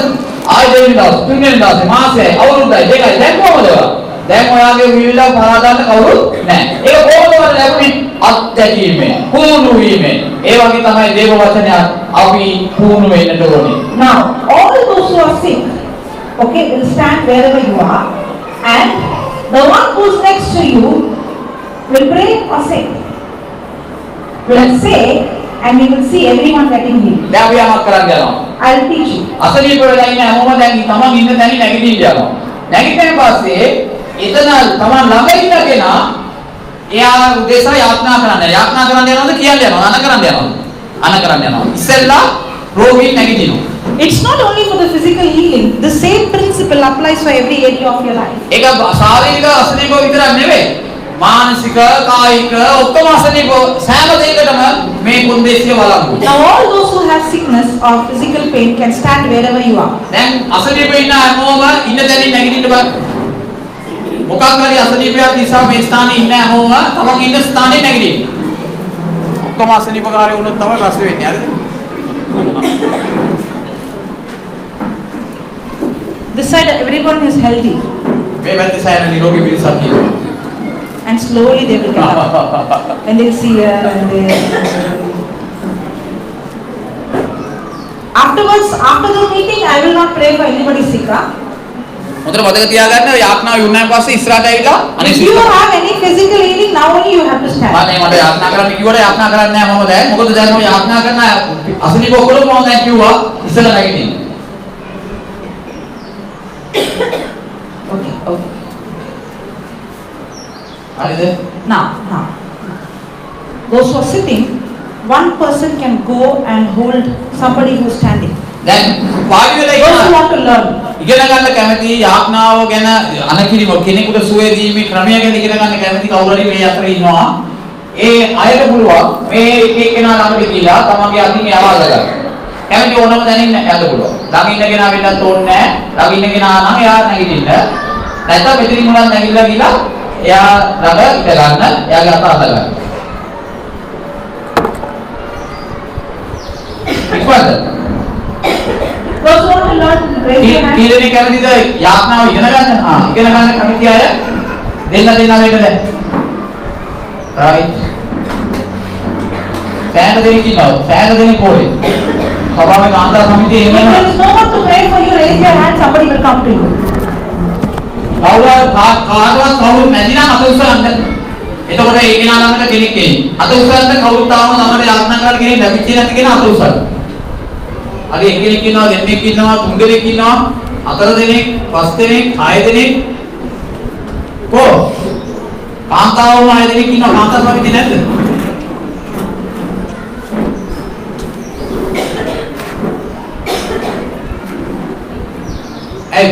ආයෙ දෙවෙනි දවස්, තුන්වෙනි දවසේ, මාසෙයි, අවුරුද්දයි, දෙකයි දැන් කොහොමද ඒවා? දැන් ඔයාගේ විවිධ පරාදාන්න කවුරුත් නැහැ. ඒක කොහොමද ලැබුණේ? අත්දැකීමෙන්, පුහුණු වීමෙන්. ඒ වගේ තමයි දේව වචනය අපි පුහුණු වෙන්නට ඕනේ. Now, all those who are sick, okay, will stand wherever you are, and the one who's next to you, will pray or say? Will say, and we will see everyone getting healed. දැන් අපි යමක් කරන්න යනවා. I'll teach you. අසනීප වෙලා ඉන්න හැමෝම දැන් තමන් ඉන්න තැනින් නැගිටින්න යනවා. නැගිටින පස්සේ එතන තමන් ළඟ ඉන්න කෙනා එයා උදෙසා යාඥා කරන්න. යාඥා කරන්න යනවද කියන්න යනවද? අන කරන්න යනවද? අන කරන්න යනවා. ඉස්සෙල්ලා රෝගීන් නැගිටිනවා. It's not only for the physical healing. The same principle applies for every area of your life. ඒක ශාරීරික අසනීප විතරක් නෙවෙයි. මානසික, කායික ඔක්කොම අසනීප සෑම දෙයකටම මේ කුන්දේසිය වළංගුයි. Now all those who have sickness or physical pain can stand wherever you are. දැන් අසනීප ඉන්න හැමෝම ඉන්න තැනින් නැගිටින්න බෑ. මොකක් හරි අසනීපයක් නිසා මේ ස්ථානේ ඉන්න හැමෝම තමන් ඉන්න ස්ථානේ නැගිටින්න. ඔක්කොම අසනීපකාරයෝ වුණොත් තමයි ප්‍රශ්නේ වෙන්නේ. හරිද? This side everyone is healthy. මේ පැත්තේ සෑහෙන නිරෝගී පිරිසක් ඉන්නවා. And slowly they will get up. When they see her and they... Afterwards, after the meeting, I will not pray for anybody sick. Huh? හොඳට මතක තියාගන්න යාඥාව යුණාන් පස්සේ ඉස්සරහට ඇවිල්ලා If you have any physical healing, now only you have to stand. මම මට යාඥා කරන්න කිව්වට යාඥා කරන්නේ නැහැ මම දැන්. මොකද දැන් මම යාඥා කරන අසනීප ඔක්කොම මම දැන් කිව්වා ඉස්සෙල්ලා නැගිටින්න. Okay, okay. හරිද? Now. Those who are sitting, one person can go and hold somebody who is standing. දැන් වාඩි වෙලා Those who ඉන්න want to learn. ඉගෙන ගන්න කැමති යාඥාව ගැන අනකිරිම කෙනෙකුට සුවය දීමේ ක්‍රමය ගැන ඉගෙන ගන්න කැමති කවුරු හරි මේ අතර ඉන්නවා. ඒ අයට පුළුවන් මේ එක එක්කෙනා ළඟට ගිහිලා තමන්ගේ අතින් යවා ගන්න. කැමති ඕනම දැනින් යන්න පුළුවන්. ළඟ ඉන්න කෙනා වෙන්නත් ඕනේ නැහැ. ළඟ ඉන්න කෙනා නම් එයා නැගිටින්න. නැත්නම් මෙතනින් උනන් නැගිටලා ගිහලා එයා ළඟ ඉඳ ගන්න. එයාගේ අත අත ගන්න. ඉක්මනට Those who want to learn, raise your hand. කීරණේ කැමතිද යාඥාව ඉගෙන ගන්න? ඉගෙන ගන්න කැමති අය දෙන්න වෙන්නද? right. සෑහෙන දෙනෙක් ඉන්නවා. සෑහෙන දෙනෙක් ඕනේ. සභාවේ කාන්තා සමිතියේ If එනවා. there is no one to pray for you, raise your hand, somebody will come to you. කාටවත් කවුරුත් නැති නම් අත උස්සන්න. එතකොට ඒ කෙනා ළඟට කෙනෙක් එයි. අත උස්සන්න කවුරුත් තාම තමයි යාඥා කරලා කෙනෙක් ලැබිච්ච නැති කෙනා අත උස්සන්න. අර එක්කෙනෙක් ඉන්නවා, දෙන්නෙක් ඉන්නවා, තුන් දෙනෙක් ඉන්නවා, හතර දෙනෙක්, පස් දෙනෙක්, හය දෙනෙක්. කො? කාන්තාවෝ හය දෙනෙක් ඉන්නවා, කාන්තා සමිතිය නැද්ද? ඒ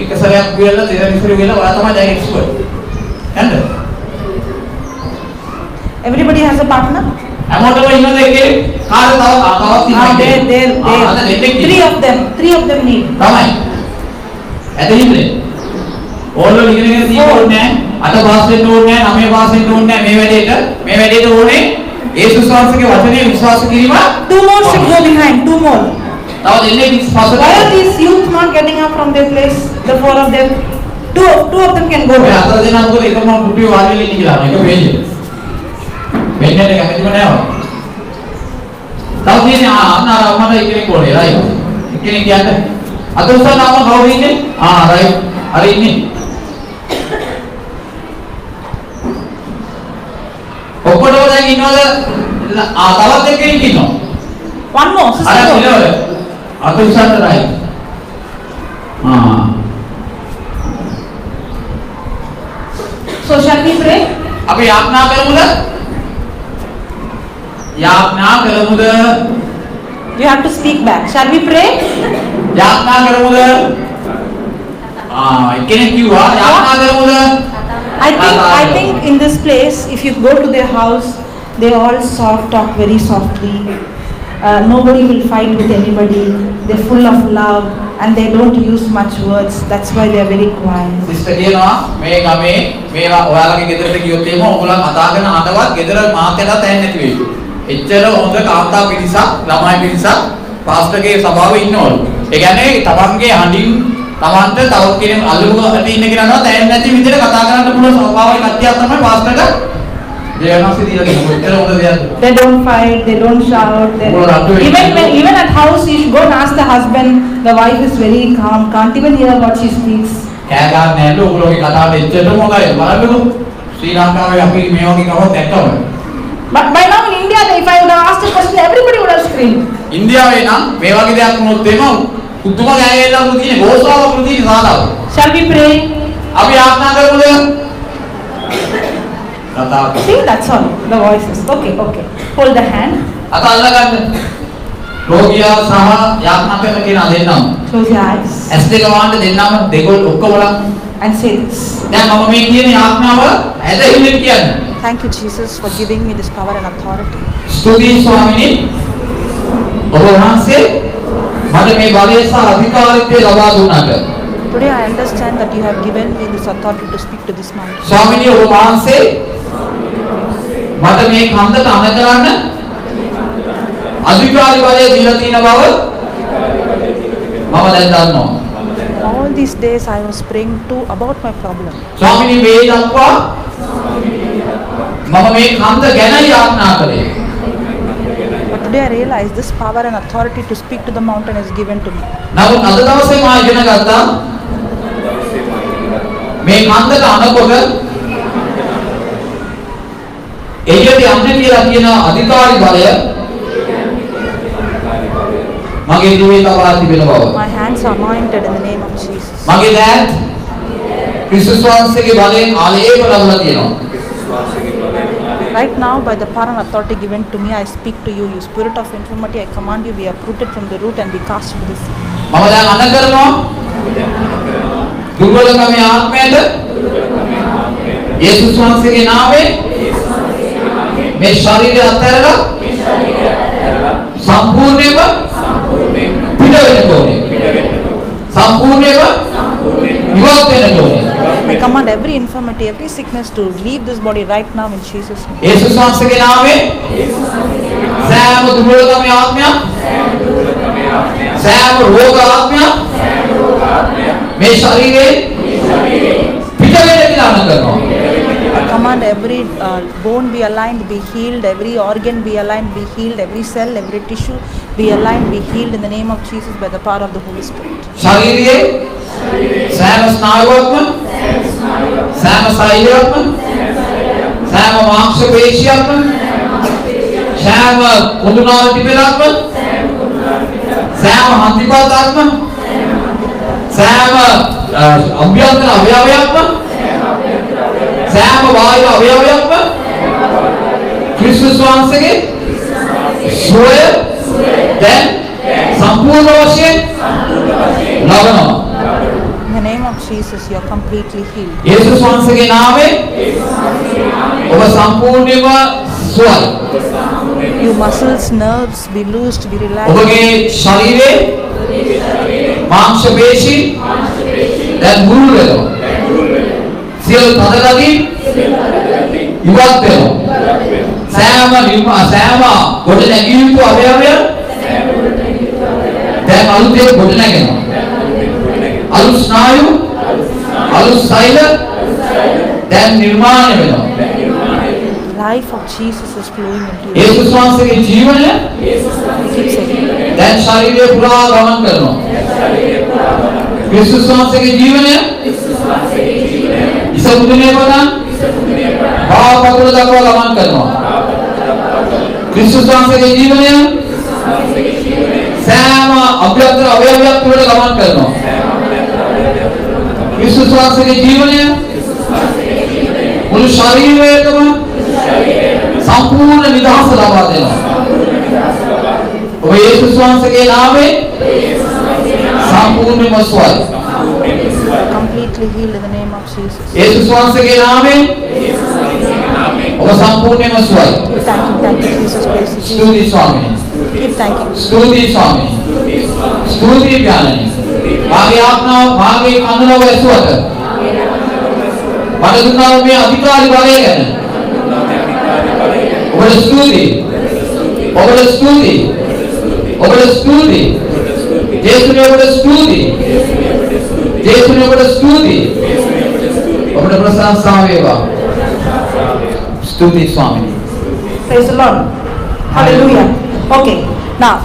එක සැරයක් කියලා දෙවෙනි සැරේ කියලා ඔයා තමයි දැන් එක්ස්පර්ට්. නේද? Everybody has a partner? හැමෝටම ඉන්නද එකේ කාට තවත් Three of them need. තමයි. ඇදහින්නේ. ඕල්ලෝ ඉගෙනගෙන තියෙන්නේ අට පාස් වෙන්න ඕනේ නැහැ, 9 පාස් වෙන්න ඕනේ නැහැ මේ වැඩේට ඕනේ යේසුස් වහන්සේගේ වචනේ විශ්වාස කිරීම. Two more should go behind. Two more. තව දෙන්නේ විශ්වාස Why are කරලා. these youth not getting up from their place? The four of them. Two of them can go. ඔය අතර දෙනා මොකද එකම කුටි වාඩි වෙලා ඉන්නේ කියලා. ඒක වෙන්නේ. වෙන්නේ නැහැ කැමතිම නැහැ. තව තියෙන්නේ අන්නාර මට ඉන්නේ කොහේ රයිට්. එක්කෙනෙක් කියන්නේ අත උස්සනම කවුරු ඉන්නේ? රයිට්. හරි ඉන්නේ. ඔක්කොටම දැන් ඉන්නවද? තවත් එක්කෙනෙක් ඉන්නවා. One more. අර Sister. පිළවල අත උස්සන්න right. So shall we pray? අපි යාඥා කරමුද? යාඥා කරමුද? You have to speak back. Shall we pray? යාඥා කරමුද? එක්කෙනෙක් කිව්වා යාඥා කරමුද? I think in this place, if you go to their house, they all soft talk very softly. Nobody will fight with anybody. They're full of love and they don't use much words. That's why they're very quiet. Sister කියනවා මේ ගමේ මේවා ඔයාලගේ ගෙදරට ගියොත් එහෙම ඔයගොල්ලන් කතා කරන අඬවත් ගෙදර මාතේට තැන්නේ නැති වෙයි. එච්චර හොඳ කාන්තා පිරිසක්, ළමයි පිරිසක් පාස්ටර්ගේ සභාවේ ඉන්නවලු. ඒ කියන්නේ තමන්ගේ හඬින් තමන්ට තව කෙනෙක් අල්ලුවට ඉන්න කෙනාට තැන්නේ නැති විදිහට කතා කරන්න පුළුවන් ස්වභාවයේ කට්ටියක් තමයි පාස්ටර්ට දෙවනස්සේ දීලා තියෙනවා. එච්චර හොඳ දෙයක්. They don't fight, they don't shout. Even at house, you should go and ask the husband. The wife is very calm, can't even hear what she speaks. කෑ ගන්න නැල්ලු ඔයගොල්ලෝගේ කතාවට එච්චර මොකයි බලන්නකෝ. ශ්‍රී ලංකාවේ අපි මේ වගේ කවවත් දැක්කම But by now in India, if I would have asked a question, everybody would have screamed. ඉන්දියාවේ නම් මේ වගේ දෙයක් වුණොත් එම කුතුම ගෑයෙලා මුදිනේ ගෝසාව මුදිනේ සාදාව. Shall we pray? අපි ආඥා කරමුද? කතා See, that's all. The voices. Okay, okay. Hold the hand. අත අල්ලගන්න. රෝගියා සහ යාඥා කරන කෙනා දෙන්නම. Close your eyes. ඇස් දෙක වහන්න දෙන්නම දෙකොල් ඔක්කොමලා And say this. දැන් මම මේ කියන යාඥාව ඇදහිල්ලෙන් කියන්නේ. Thank you, Jesus, for giving me this power and authority. ස්තුතියි ස්වාමිනේ. ඔබ වහන්සේ මට මේ බලය සහ අධිකාරීත්වය ලබා දුන්නාට. Today I understand that you have given me this authority to speak to this mountain. ස්වාමිනේ ඔබ වහන්සේ මට මේ කන්දට අණ කරන්න අධිකාරී බලය දීලා තියෙන බව මම දැන් දන්නවා. All these days I was praying too about my problem. ස්වාමිනේ මේ දක්වා මම මේ කන්ද ගැන යාඥා කළේ. But today I realize this power and authority to speak to the mountain is given to me. නමුත් අද දවසේ මා ඉගෙන ගත්තා මේ කන්දට අනකොට එළියට යන්න කියලා කියන අධිකාරී බලය මගේ දිවේ තබා තිබෙන බව. My hands are anointed in the name of Jesus. මගේ දෑත් ක්‍රිස්තුස් වහන්සේගේ බලයෙන් ආලේප ලැබලා තියෙනවා. Right now, by the power and authority given to me, I speak to you, you spirit of infirmity, I command you be uprooted from the root and be cast into the sea. මම දැන් අණ කරනවා දුර්වලකමේ ආත්මයට යේසුස් වහන්සේගේ නාමයෙන් මේ ශරීරය අත්හැරලා සම්පූර්ණයෙන්ම පිට වෙන්න ඕනේ. සම්පූර්ණයෙන්ම ඉවත් වෙන්න ඕනේ. I command every infirmity, every sickness to leave this body right now in Jesus' name. යේසුස් වහන්සේගේ නාමයෙන් සෑම දුර්වලකමේ ආත්මයක් සෑම රෝග ආත්මයක් මේ ශරීරේ පිට වෙන්න කියලා අණ කරනවා. I command every bone be aligned, be healed, every organ be aligned, be healed, every cell, every tissue be aligned, be healed in the name of Jesus by the power of the Holy Spirit. ශරීරයේ සෑම ස්නායුවක්ම සෑම සෛලයක්ම සෑම මාංශ පේශියක්ම සෑම කුඩුනාල තිබෙනක්ම සෑම හන්දිපාතක්ම සෑම අභ්‍යන්තර අවයවයක්ම සෑම බාහිර අවයවයක්ම ක්‍රිස්තුස් වහන්සේගේ සුවය දැන් සම්පූර්ණ වශයෙන් ලබනවා. In the name of Jesus, you are completely healed. යේසුස් වහන්සේගේ නාමයෙන් ඔබ සම්පූර්ණයෙන්ම සුවයි. Your muscles, nerves be loosed, be relaxed. ඔබගේ ශරීරයේ මාංශ පේශි දැන් මුල් වෙනවා. සියලු තදගති ඉවත් වෙනවා. සෑම ගොඩ නැගී යුතු අවයවය දැන් අලුතෙන් ගොඩ නැගෙනවා. අලුත් ස්නායු අලුත් සෛල දැන් නිර්මාණය වෙනවා. Life of Jesus is flowing into you. යේසුස් වහන්සේගේ ජීවනය Keep saying. දැන් ශරීරය පුරා ගමන් කරනවා. ක්‍රිස්තුස් වහන්සේගේ ජීවනය ඉසමුදුනේ පදන් පාපතුල දක්වා ගමන් කරනවා. ක්‍රිස්තුස් වහන්සේගේ ජීවනය සෑම අභ්‍යන්තර අවයවයක් තුළ ගමන් කරනවා. ක්‍රිස්තුස් වහන්සේගේ ජීවනය මුළු ශරීරයකම සම්පූර්ණ නිදහස ලබා දෙනවා. ඔබ යේසුස් වහන්සේගේ නාමයෙන් සම්පූර්ණයෙන්ම සුවයි. Completely healed in the name of Jesus. යේසුස් වහන්සේගේ නාමයෙන් ඔබ සම්පූර්ණයෙන්ම සුවයි. Thank you, Jesus. Praise you, Jesus. ස්තුතියි ස්වාමීනි. Keep thanking. ස්තුතියි ස්වාමීනි. ස්තුතියි ඥානනි. මාගේ ආත්මාව මාගේ කන්නව ඇසුවට මට දුන්නා මේ අධිකාරී බලය ගැන. ඔබට ස්තුතියි. ඔබට ස්තුතියි. ඔබට ස්තුතියි. ජේසුනේ ඔබට ස්තුතියි. ජේසුනේ ඔබට ස්තුතියි. ඔබට ප්‍රශංසා වේවා. ස්තුතියි ස්වාමීනි. Praise the Lord. Hallelujah. Okay. Now,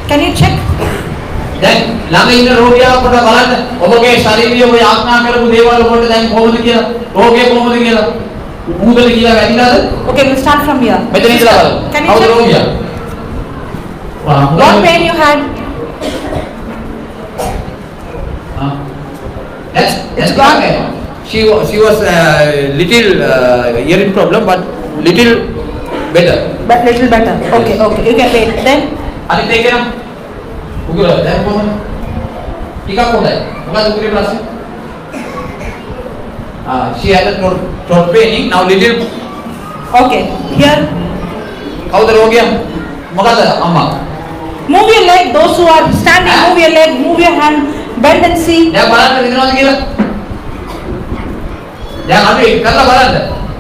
can you check? දැන් ළඟ ඉන්න රෝගියා කොට බලන්න ඔබගේ ශරීරයේ ඔය ආඥා කරපු දේවල් ඔබට දැන් කොහොමද කියලා රෝගය කොහොමද කියලා මූදල කියලා වැදිලාද? Okay, we'll start from here. මෙතන ඉඳලා බලමු. Can you කවුද check? රෝගියා? What pain you had? It's gone. She was little hearing problem, but little better. But little better. Okay, okay. You can wait. Then අනිත් එක නම් උගල දැන් කොහොමද? ටිකක් හොඳයි. මොකද උගලේ ප්‍රශ්නේ? She had a throat paining, now little. okay. Here. කවුද රෝගියා? මොකද අම්මා? Move your leg. Those who are standing, move your leg. Move your hand. Bend and see. දැන් බලන්න විදිනවද කියලා? දැන් අපි කරලා බලන්න.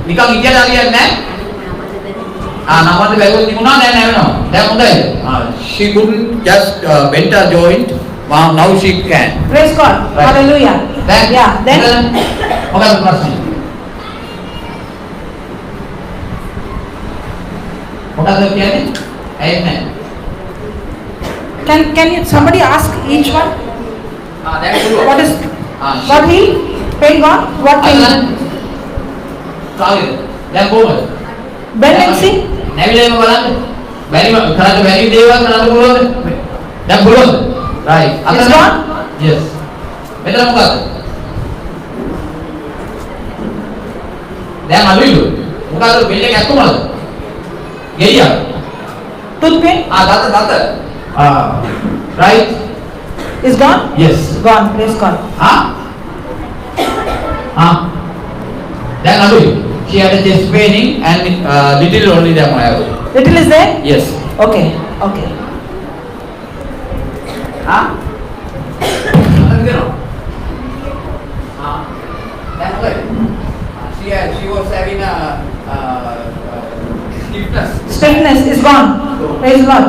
නිකන් ඉතියලා හරියන්නේ නැහැ. නමන්න බැලුවොත් තිබුණා දැන් නැවෙනවා. දැන් හොඳයි. She couldn't just bend her joint. Now she can. Praise God. Right. Hallelujah. Then Yeah. Then මොකද ප්‍රශ්නේ? මොකද කියන්නේ? ඇයි can you somebody ask each one? දැන් පුළුවන්. What is what he pain gone? What pain? කාගෙද? දැන් කොහොමද? Bend and see. නැවිලෙම බලන්න. බැරිම කරන්න බැරි දේවල් කරන්න පුළුවන්ද? දැන් පුළුවන්ද? right. It's gone? Yes. මෙතන මොකක්ද? දැන් අලුයිලු. මොකද බෙල්ල එක ඇතුමද? ගෙයියා. Tooth pain දත. right. is gone? Yes. Gone. Praise God. දැන් අලුයි. She had a chest paining and little only දැන් ආයව. Little is there? Yes. Okay. Okay. She was having a stiffness. Stiffness is gone. Praise God.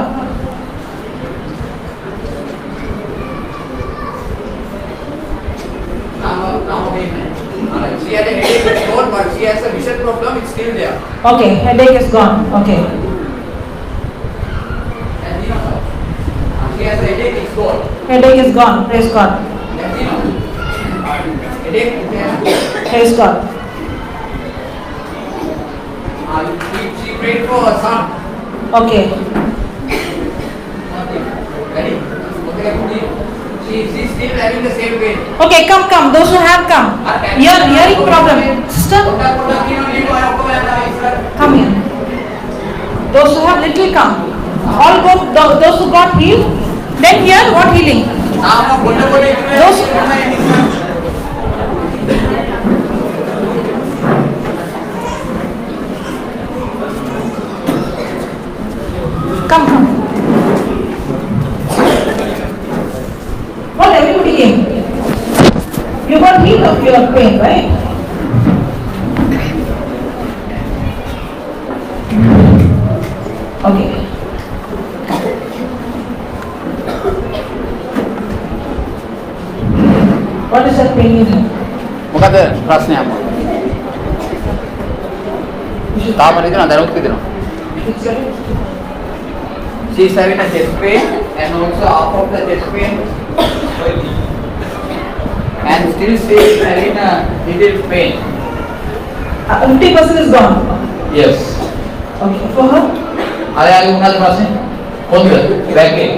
Alright. She had a headache, it's gone, but she has a vision problem, it's still there. Okay. Headache is gone. Okay. And you know, she has a headache, it's gone. Headache is gone. Praise God. And you know, headache, Praise God. she prayed for her son. Okay. Ready? Okay, she's still having the same pain. Okay. Come. Those who have come. Hearing problem. Sister, come here. Those who have little come. All go. Those who got healed. Then here, what healing? Those. Come. What everybody came? You got healed of your pain, right? Okay. What is that pain you have? මොකද ප්‍රශ්නේ අම්මා? තාම නෙදෙනවා දරුවක් දෙනවා. It's your She is having a chest pain and also half of the chest pain and still she is having a little pain. 50% is gone. Yes. Okay. For her, අර යාගේ මොනවද ප්‍රශ්නේ? කොන්ද? back pain.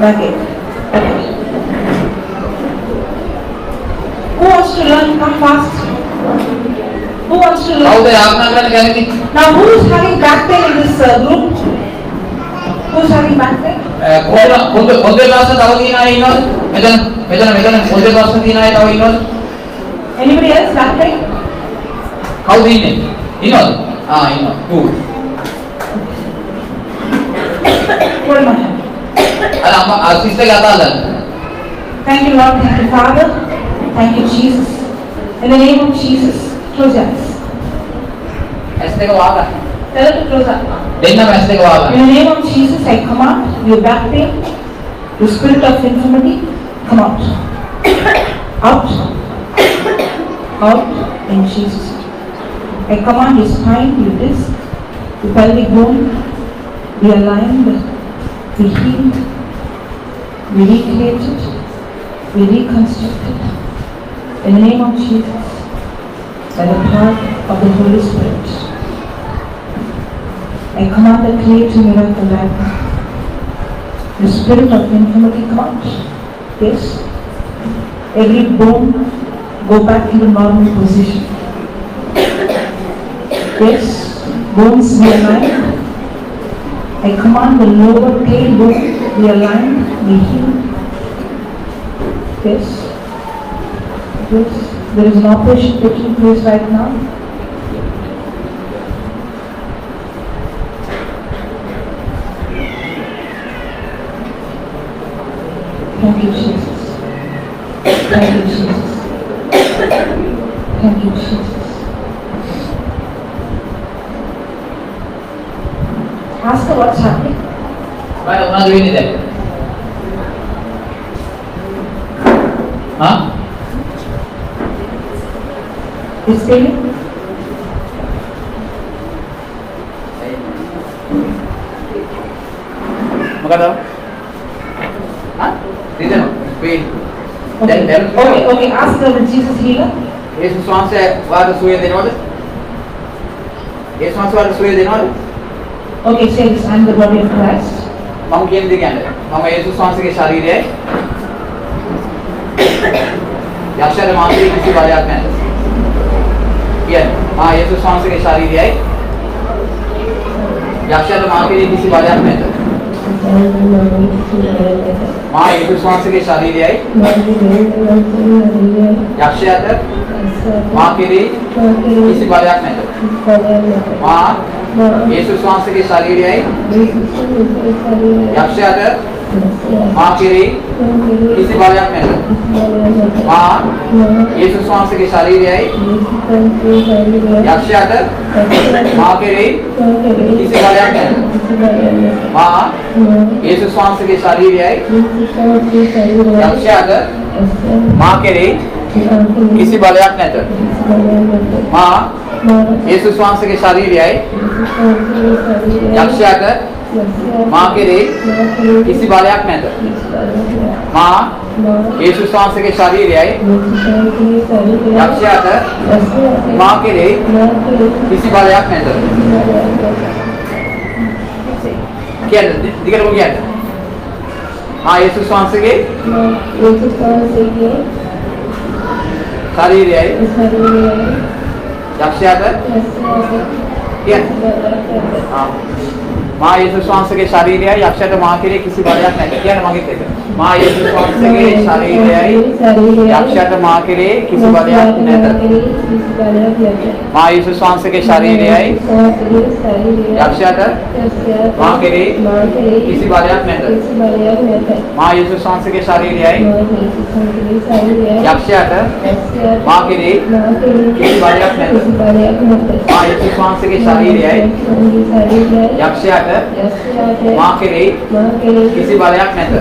backache. Okay. Who wants to learn? Come fast. Who wants to learn? කවුද යාඥා කරන්න කැමති? Now, who is having back pain in this group? Who is having back pain? කොන්ද ප්‍රශ්න තව තියෙන අය ඉන්නවද? මෙතන කොන්ද ප්‍රශ්න තියෙන අය තව ඉන්නවද? Anybody else back pain? කවුද ඉන්නේ? ඉන්නවද? ඉන්නවා. Good. Hold my hand. අර අම්මා sister ගාතාලන්න. Thank you, Lord. Thank you, Father. Thank you, Jesus. In the name of Jesus, close your eyes. ඇස් දෙක වහගන්න. Tell her to close up. දෙන්නම ඇස් දෙක වහගන්න. In the name of Jesus, I command your back pain, your spirit of infirmity, come out. Out. Out in Jesus. I command your spine, your disc, your pelvic bone, be aligned, be healed, be recreated, be reconstructed. In the name of Jesus. by the power of the Holy Spirit. I command the creative miracle right now. The spirit of infirmity come out. Yes. Every bone go back into normal position. Yes. Bones be aligned. I command the lower tailbone be aligned, be healed. Yes. Yes. There is an operation taking place right now. Thank you, Jesus. Thank you, Jesus. Thank you, Jesus. Ask her what's happening. Right, I'm not doing it there. Huh? It's failing. Maganda? Huh? Reason? Pain. Okay, ask her, will Jesus heal her? Yesus වහන්සේ වාට සුවය දෙනවද? Yesus වහන්සේ වාට සුවය දෙනවද? Okay, say this, I am the body of Christ. මම කියන දේ කියන්නේ. මම යේසුස් වහන්සේගේ ශරීරයයි. යක්ෂයාට මාගේ කිසි බලයක් නැහැ. කියන්නේ මා යේසුස් වහන්සේගේ ශරීරයයි. යක්ෂයාට මාගේ කිසි බලයක් නැහැ. මා යේසුස් වහන්සේගේ ශරීරයයි. යක්ෂයාට මාගේ කිසි බලයක් නැහැ. මා යේසුස් වහන්සේගේ ශරීරයයි. යක්ෂයාට මාගේ කිසි බලයක් නැහැ. මා යේසුස් වහන්සේගේ ශරීරයයි. යක්ෂයාට මාගේ කිසි බලයක් නැහැ. මා යේසුස් වහන්සේගේ ශරීරයයි. යක්ෂයාට මාගේ කිසි බලයක් නැත. මා යේසුස් වහන්සේගේ ශරීරයයි. යක්ෂයාට මාගේ කිසි බලයක් නැත. මා යේසුස් වහන්සේගේ ශරීරයයි. යක්ෂයාට මාගේ කිසි බලයක් නැත. කියන්නේ දිගටම කියන්න. මා යේසුස් වහන්සේගේ ශරීරයයි. යක්ෂයාට කියන්නේ මා යේසුස් වහන්සේගේ ශරීරයයි. යක්ෂයාට මා කෙරේ කිසි බලයක් නැහැ. කියන්නේ මගෙත් එක. මා යේසුස් වහන්සේගේ ශරීරයයි. යක්ෂයාට මා කෙරේ කිසි බලයක් නැත. මා යේසුස් වහන්සේගේ ශරීරයයි. යක්ෂයාට මා කෙරේ කිසි බලයක් නැත. මා යේසුස් වහන්සේගේ ශරීරයයි. යක්ෂයාට මා කෙරේ කිසි බලයක් නැත. මා යේසුස් වහන්සේගේ ශරීරයයි. යක්ෂයාට මා කෙරේ කිසි බලයක් නැත.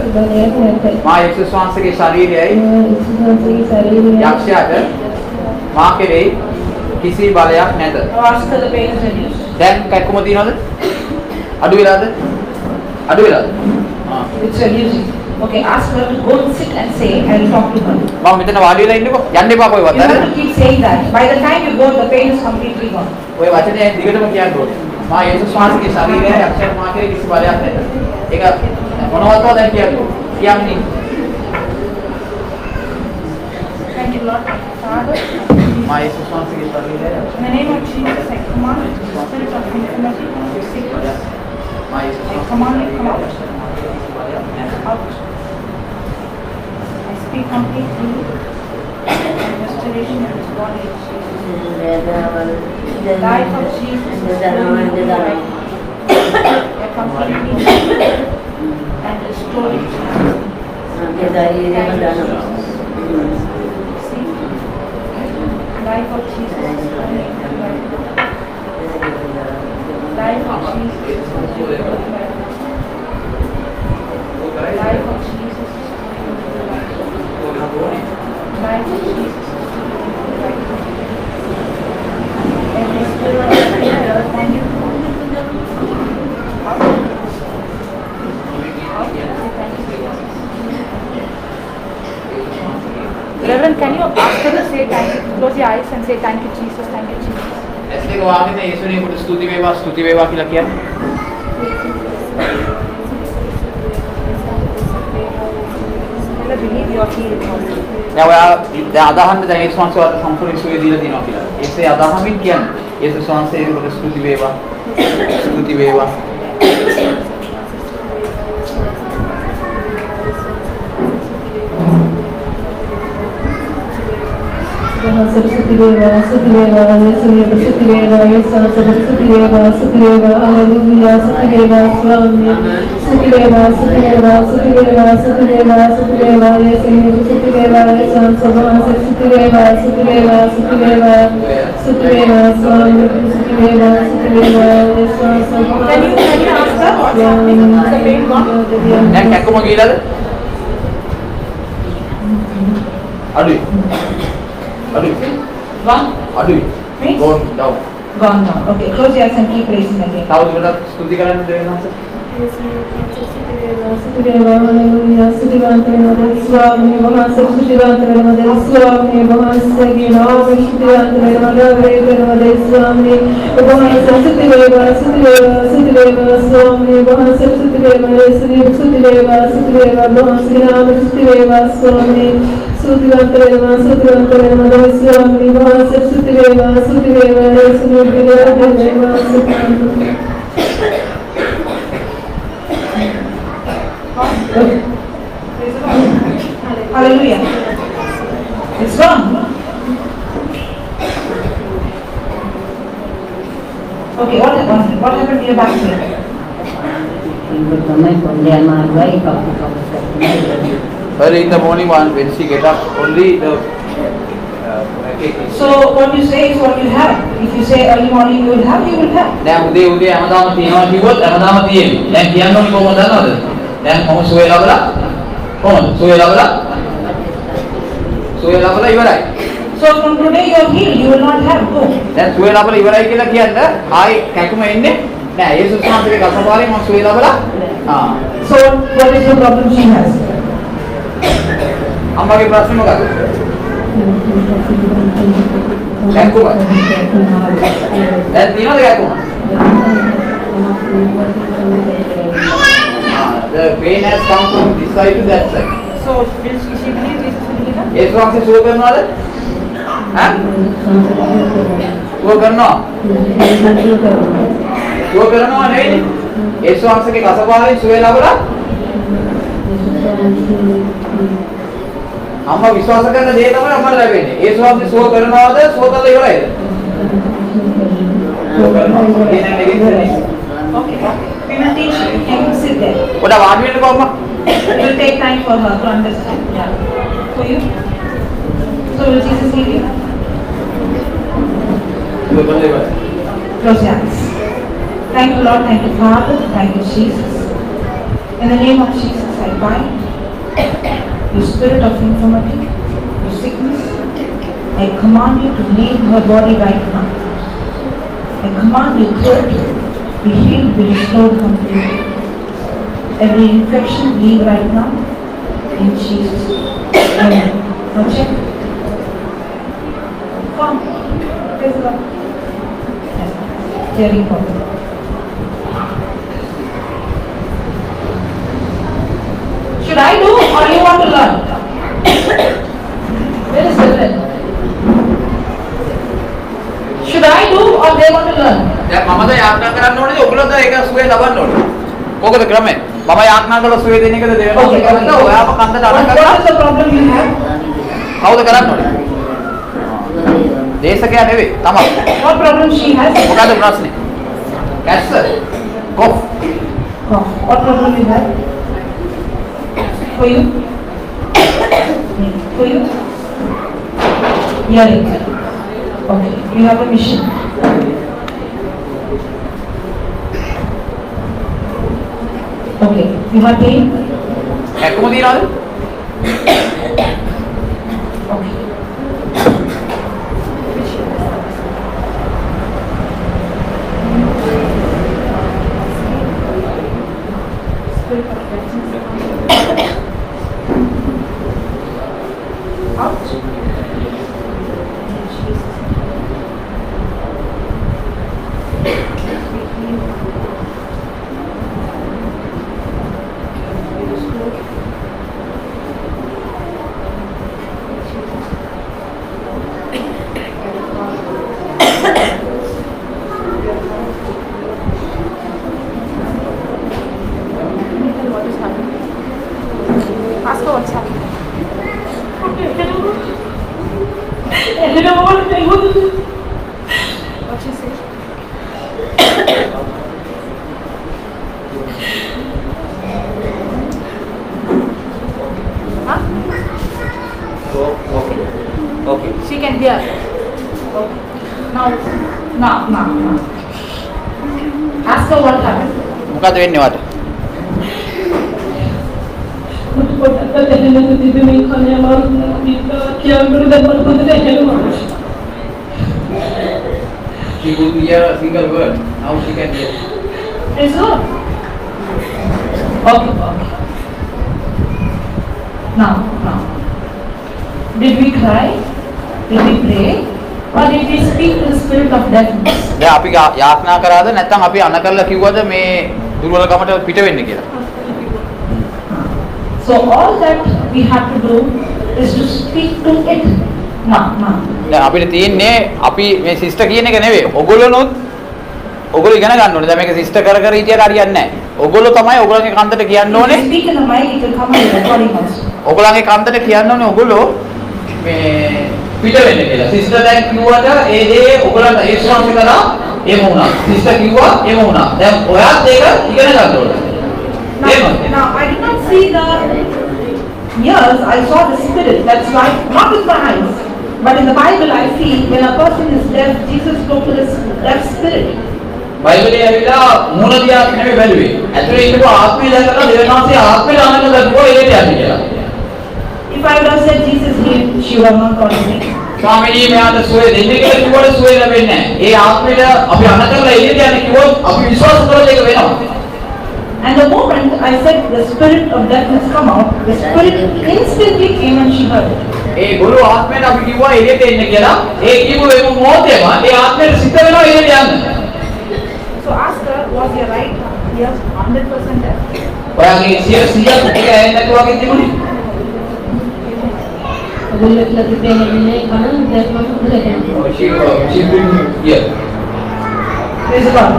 මා යේසුස් වහන්සේගේ ශරීරයයි. යක්ෂයාට මා කෙරේ කිසි බලයක් නැත. Ask her the pain is reduced. දැන් කැක්කුම තියනවද? අඩු වෙලාද? අඩු වෙලාද? It's reducing. Okay, ask her to go and sit and say, I will talk to her. මම මෙතන වාඩි වෙලා ඉන්නකෝ. යන්න එපා කොහෙවත්. You have to keep saying that. By the time you go, the pain is completely gone. ඔය වචනේ දිගටම කියන්න ඕනේ. මා යේසුස් වහන්සේගේ ශරීරයයි. යක්ෂයාට මා කෙරේ කිසි බලයක් නැත. ඒක මොනවද දැන් කියන්නේ? කියන්නේ Thank you, Lord. Father, මා යේසුස් වහන්සේගේ ශරීරයයි. in the name of Jesus, I command the spirit of infirmity to sick. මා යේසුස් I command it come out. Out. I speak complete healing and restoration of his body. The life of Jesus is flowing through your life. You are completely healed and restored. See? Life of Jesus is flowing through your life. Life of Jesus is flowing through your life. Life of Jesus is flowing through your life. Life of Jesus is flowing through your life. Every spirit of fear, thank you. Out. Out. Thank you, Jesus. Reverend, can you ask her to say thank you? close your eyes and say thank you Jesus, thank you Jesus. ඇස් දෙක වහගෙන යේසුනේ කොට ස්තුති වේවා කියලා කියන්නේ. I believe you are healed. දැන් ඔයා අදහන්න දැන් යේසුස් වහන්සේ ඔයාලට සම්පූර්ණ සුවය දීලා තියෙනවා කියලා. ඒසේ අදහමින් කියන්නේ යේසුස් වහන්සේ කොට ස්තුති වේවා. දැන් කැක්කම ගිහලාද? අඩුයි. Gone? Me? Gone down. Gone now. Okay, close your eyes and keep raising again. තව දුරටත් ස්තුති කරන්න දෙවෙනවද? Hallelujah. It's gone. Okay, what happened to your back pain? Early in the morning when she get up, only the So what you say is what you have. If you say early morning you will have, you will have. දැන් උදේ හැමදාම තියනවා කිව්වොත් හැමදාම තියෙන්නේ. දැන් කියන්න ඕනේ කොහොමද දන්නවද? දැන් කොහොම සුවය ලබලා ඉවරයි. So from today you are healed, you will not have. Go. දැන් සුවය ලබලා ඉවරයි කියලා කියන්න ආයි කැකුම එන්නේ නෑ. යේසුස් වහන්සේගේ කසපාරේ මම සුවය ලබලා So what is the problem she has? අම්මගේ ප්‍රශ්නේ මොකක්ද? කැකුම. දැන් තියනවද කැකුම? The pain has come from this side to that side. So will she believe Jesus will heal her? යේසුස් වහන්සේ සුව කරනවද? සුව කරනවා? සුව කරනවා නෙවෙයි. යේසුස් වහන්සේගේ කසපාරේ සුවය ලැබලා අම්මා විශ්වාස කරන දේ තමයි අම්මට ලැබෙන්නේ. යේසුස් වහන්සේ සුව කරනවද? සුව කළා ඉවරයිද? සුව කරනවා. Okay. We will teach you. You can sit there. පොඩ වාඩි වෙන්නකෝ අම්මා. It will take time for her to understand. Yeah. For you. So will Jesus heal you? සුව කළා ඉවරයි. Close your eyes. Thank you, Lord. Thank you, Father. Thank you, Jesus. In the name of Jesus, I bind you spirit of infirmity, you sickness. I command you to leave her body right now. I command you to be healed, be restored completely. Every infection leave right now. In Jesus' name. Now check. Come. Praise the Lord. Yes. Hearing problem. Should I do or you want to learn? Where is children? Should I do or they want to learn? දැන් මමද යාඥා කරන්න ඕනේද ඔයගොල්ලෝද ඒක සුවේ ලබන්න ඕනේ? මොකද ක්‍රමය? මම යාඥා කළා සුවේ දෙන එකද දෙවෙනවද කියලා ඔයාම කන්දට අර What කරලා is the problem you have? කවුද කරන්න ඕනේ? දේශකයා නෙවෙයි තමයි. What problem she has? මොකද ප්‍රශ්නේ? Cancer. කොෆ්. Oh, what problem you have? For you? For you? Hearing. Okay, you have a mission. Okay, you have pain? කැක්කම තියනවද? Okay. Out. Huh? Okay. Okay. She can hear. Now. Ask her what happened. මොකද වෙන්නේ වට? She could hear a single word. Now she can hear. Praise the Lord. Okay. Now. Did we cry? Did we pray? Or did we speak to the spirit of deafness? දැන් අපි යාඥා කරාද නැත්නම් අපි අන කරලා කිව්වද මේ දුර්වලකමට පිට වෙන්න කියලා? So all that we have to do is to speak to it. Now. දැන් අපිට තියෙන්නේ අපි මේ සිස්ටර් කියන එක නෙවෙයි. ඔයගොල්ලෝනොත් ඔයගොල්ලෝ ඉගෙන ගන්න ඕනේ. දැන් මේක සිස්ටර් කර හිටියට හරියන්නේ නැහැ. ඔයගොල්ලෝ තමයි ඔයගොල්ලන්ගේ කන්දට කියන්න ඕනේ. If you speak in the mic, it will come on the recording also. ඔයගොල්ලන්ගේ කන්දට කියන්න ඕනේ ඔයගොල්ලෝ මේ පිට වෙන්න කියලා. සිස්ටර් දැන් කිව්වට ඒ දේ ඔයගොල්ලන්ට ඒ ශ්‍රාවක කරා එහෙම වුණා. සිස්ටර් කිව්වා එහෙම වුණා. දැන් ඔයාත් ඒක ඉගෙන ගන්න ඕනේ. Now, I did not see the ears, I saw the spirit. That's right, not with my eyes. But in the Bible, I see when a person is deaf, Jesus spoke to the deaf spirit. බයිබලයේ ඇවිල්ලා මූල දිහා නෙමෙයි බැලුවේ. ඇතුලේ ඉන්නකෝ ආත්මය දැකලා දෙවනාසේ ආත්මය දානක දැක්කෝ ඒකට යන්නේ කියලා. If I would have said Jesus healed, she would have not called me. ස්වාමීනි මෙයාට සුවය දෙන්න කියලා කිව්වට සුවය ලැබෙන්නේ නැහැ. ඒ ආත්මයට අපි අන කරලා එළියට යන්නේ කිව්වොත් අපි විශ්වාස කරලා ඒක වෙනවා. And the moment I said the spirit of deafness come out, the spirit instantly came and she heard it. ඒ ගුරු ආත්මයට අපි කිව්වා එළියට එන්න කියලා. ඒ කියපු එක මොහොතේම ඒ ආත්මයට සිද්ධ වෙනවා එළියට යන්න. So ask her, was your right ear 100% deaf? ඔයාගේ 100% එක ඇහෙන්නේ නැතුව වගේ තිබුණේ. ඔයගොල්ලෝ කියලා තිබෙන්නේ කන දැක්ම හොඳට She bring here. Praise the Lord.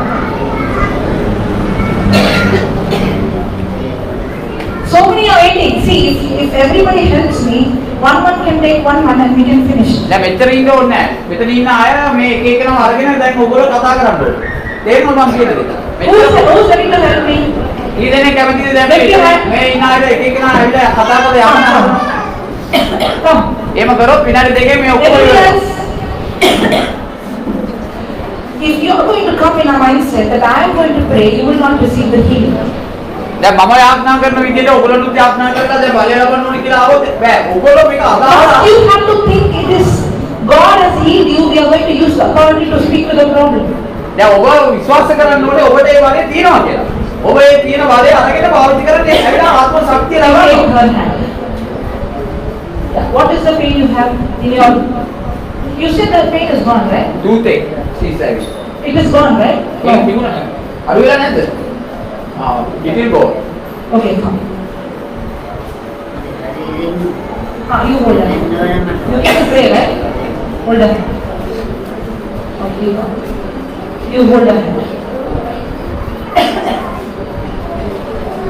So many are waiting. See, if everybody helps me, one can take one and we can finish. දැන් මෙතන ඉන්න ඕනේ නැහැ. මෙතන ඉන්න අය මේ එක එකනම අරගෙන දැන් ඔයගොල්ලෝ කතා කරන්න ඕනේ. තේරෙනවද මම කියන දේ? Who's ready to help me? ඊදෙනේ කැමතිද දැන් මේ ඉන්න අය එක එකනා ඇවිල්ලා කතා කරලා යන්න. Come. එහෙම කරොත් විනාඩි දෙකේ මේ ඔක්කොම Everybody else. If you are going to come in a mindset that I am going to pray, you will not receive the healing. දැන් මම යාඥා කරන විදිහට ඔයගොල්ලෝත් යාඥා කරලා දැන් බලය ලබන්න ඕනේ කියලා ආවොත් බෑ. ඔයගොල්ලෝ මේක But අදාළ you have to think it is God has healed you. We are going to use authority to speak to the problem. දැන් ඔබ විශ්වාස කරන්න ඕනේ ඔබට ඒ බලය තියෙනවා කියලා. ඔබ ඒ තියෙන බලය අරගෙන පාවිච්චි කරන්නේ ඇවිල්ලා ආත්ම ශක්තිය Take ලබනවා. her hand. Yeah. What is the pain you have in your? You said the pain is gone, right? Toothache. She's having. It is gone, right? ඒක තිබුණා. අඩු වෙලා නැද්ද? It will go. Okay, come. You hold her. You can pray, right? Hold her. Okay, you come. You hold her.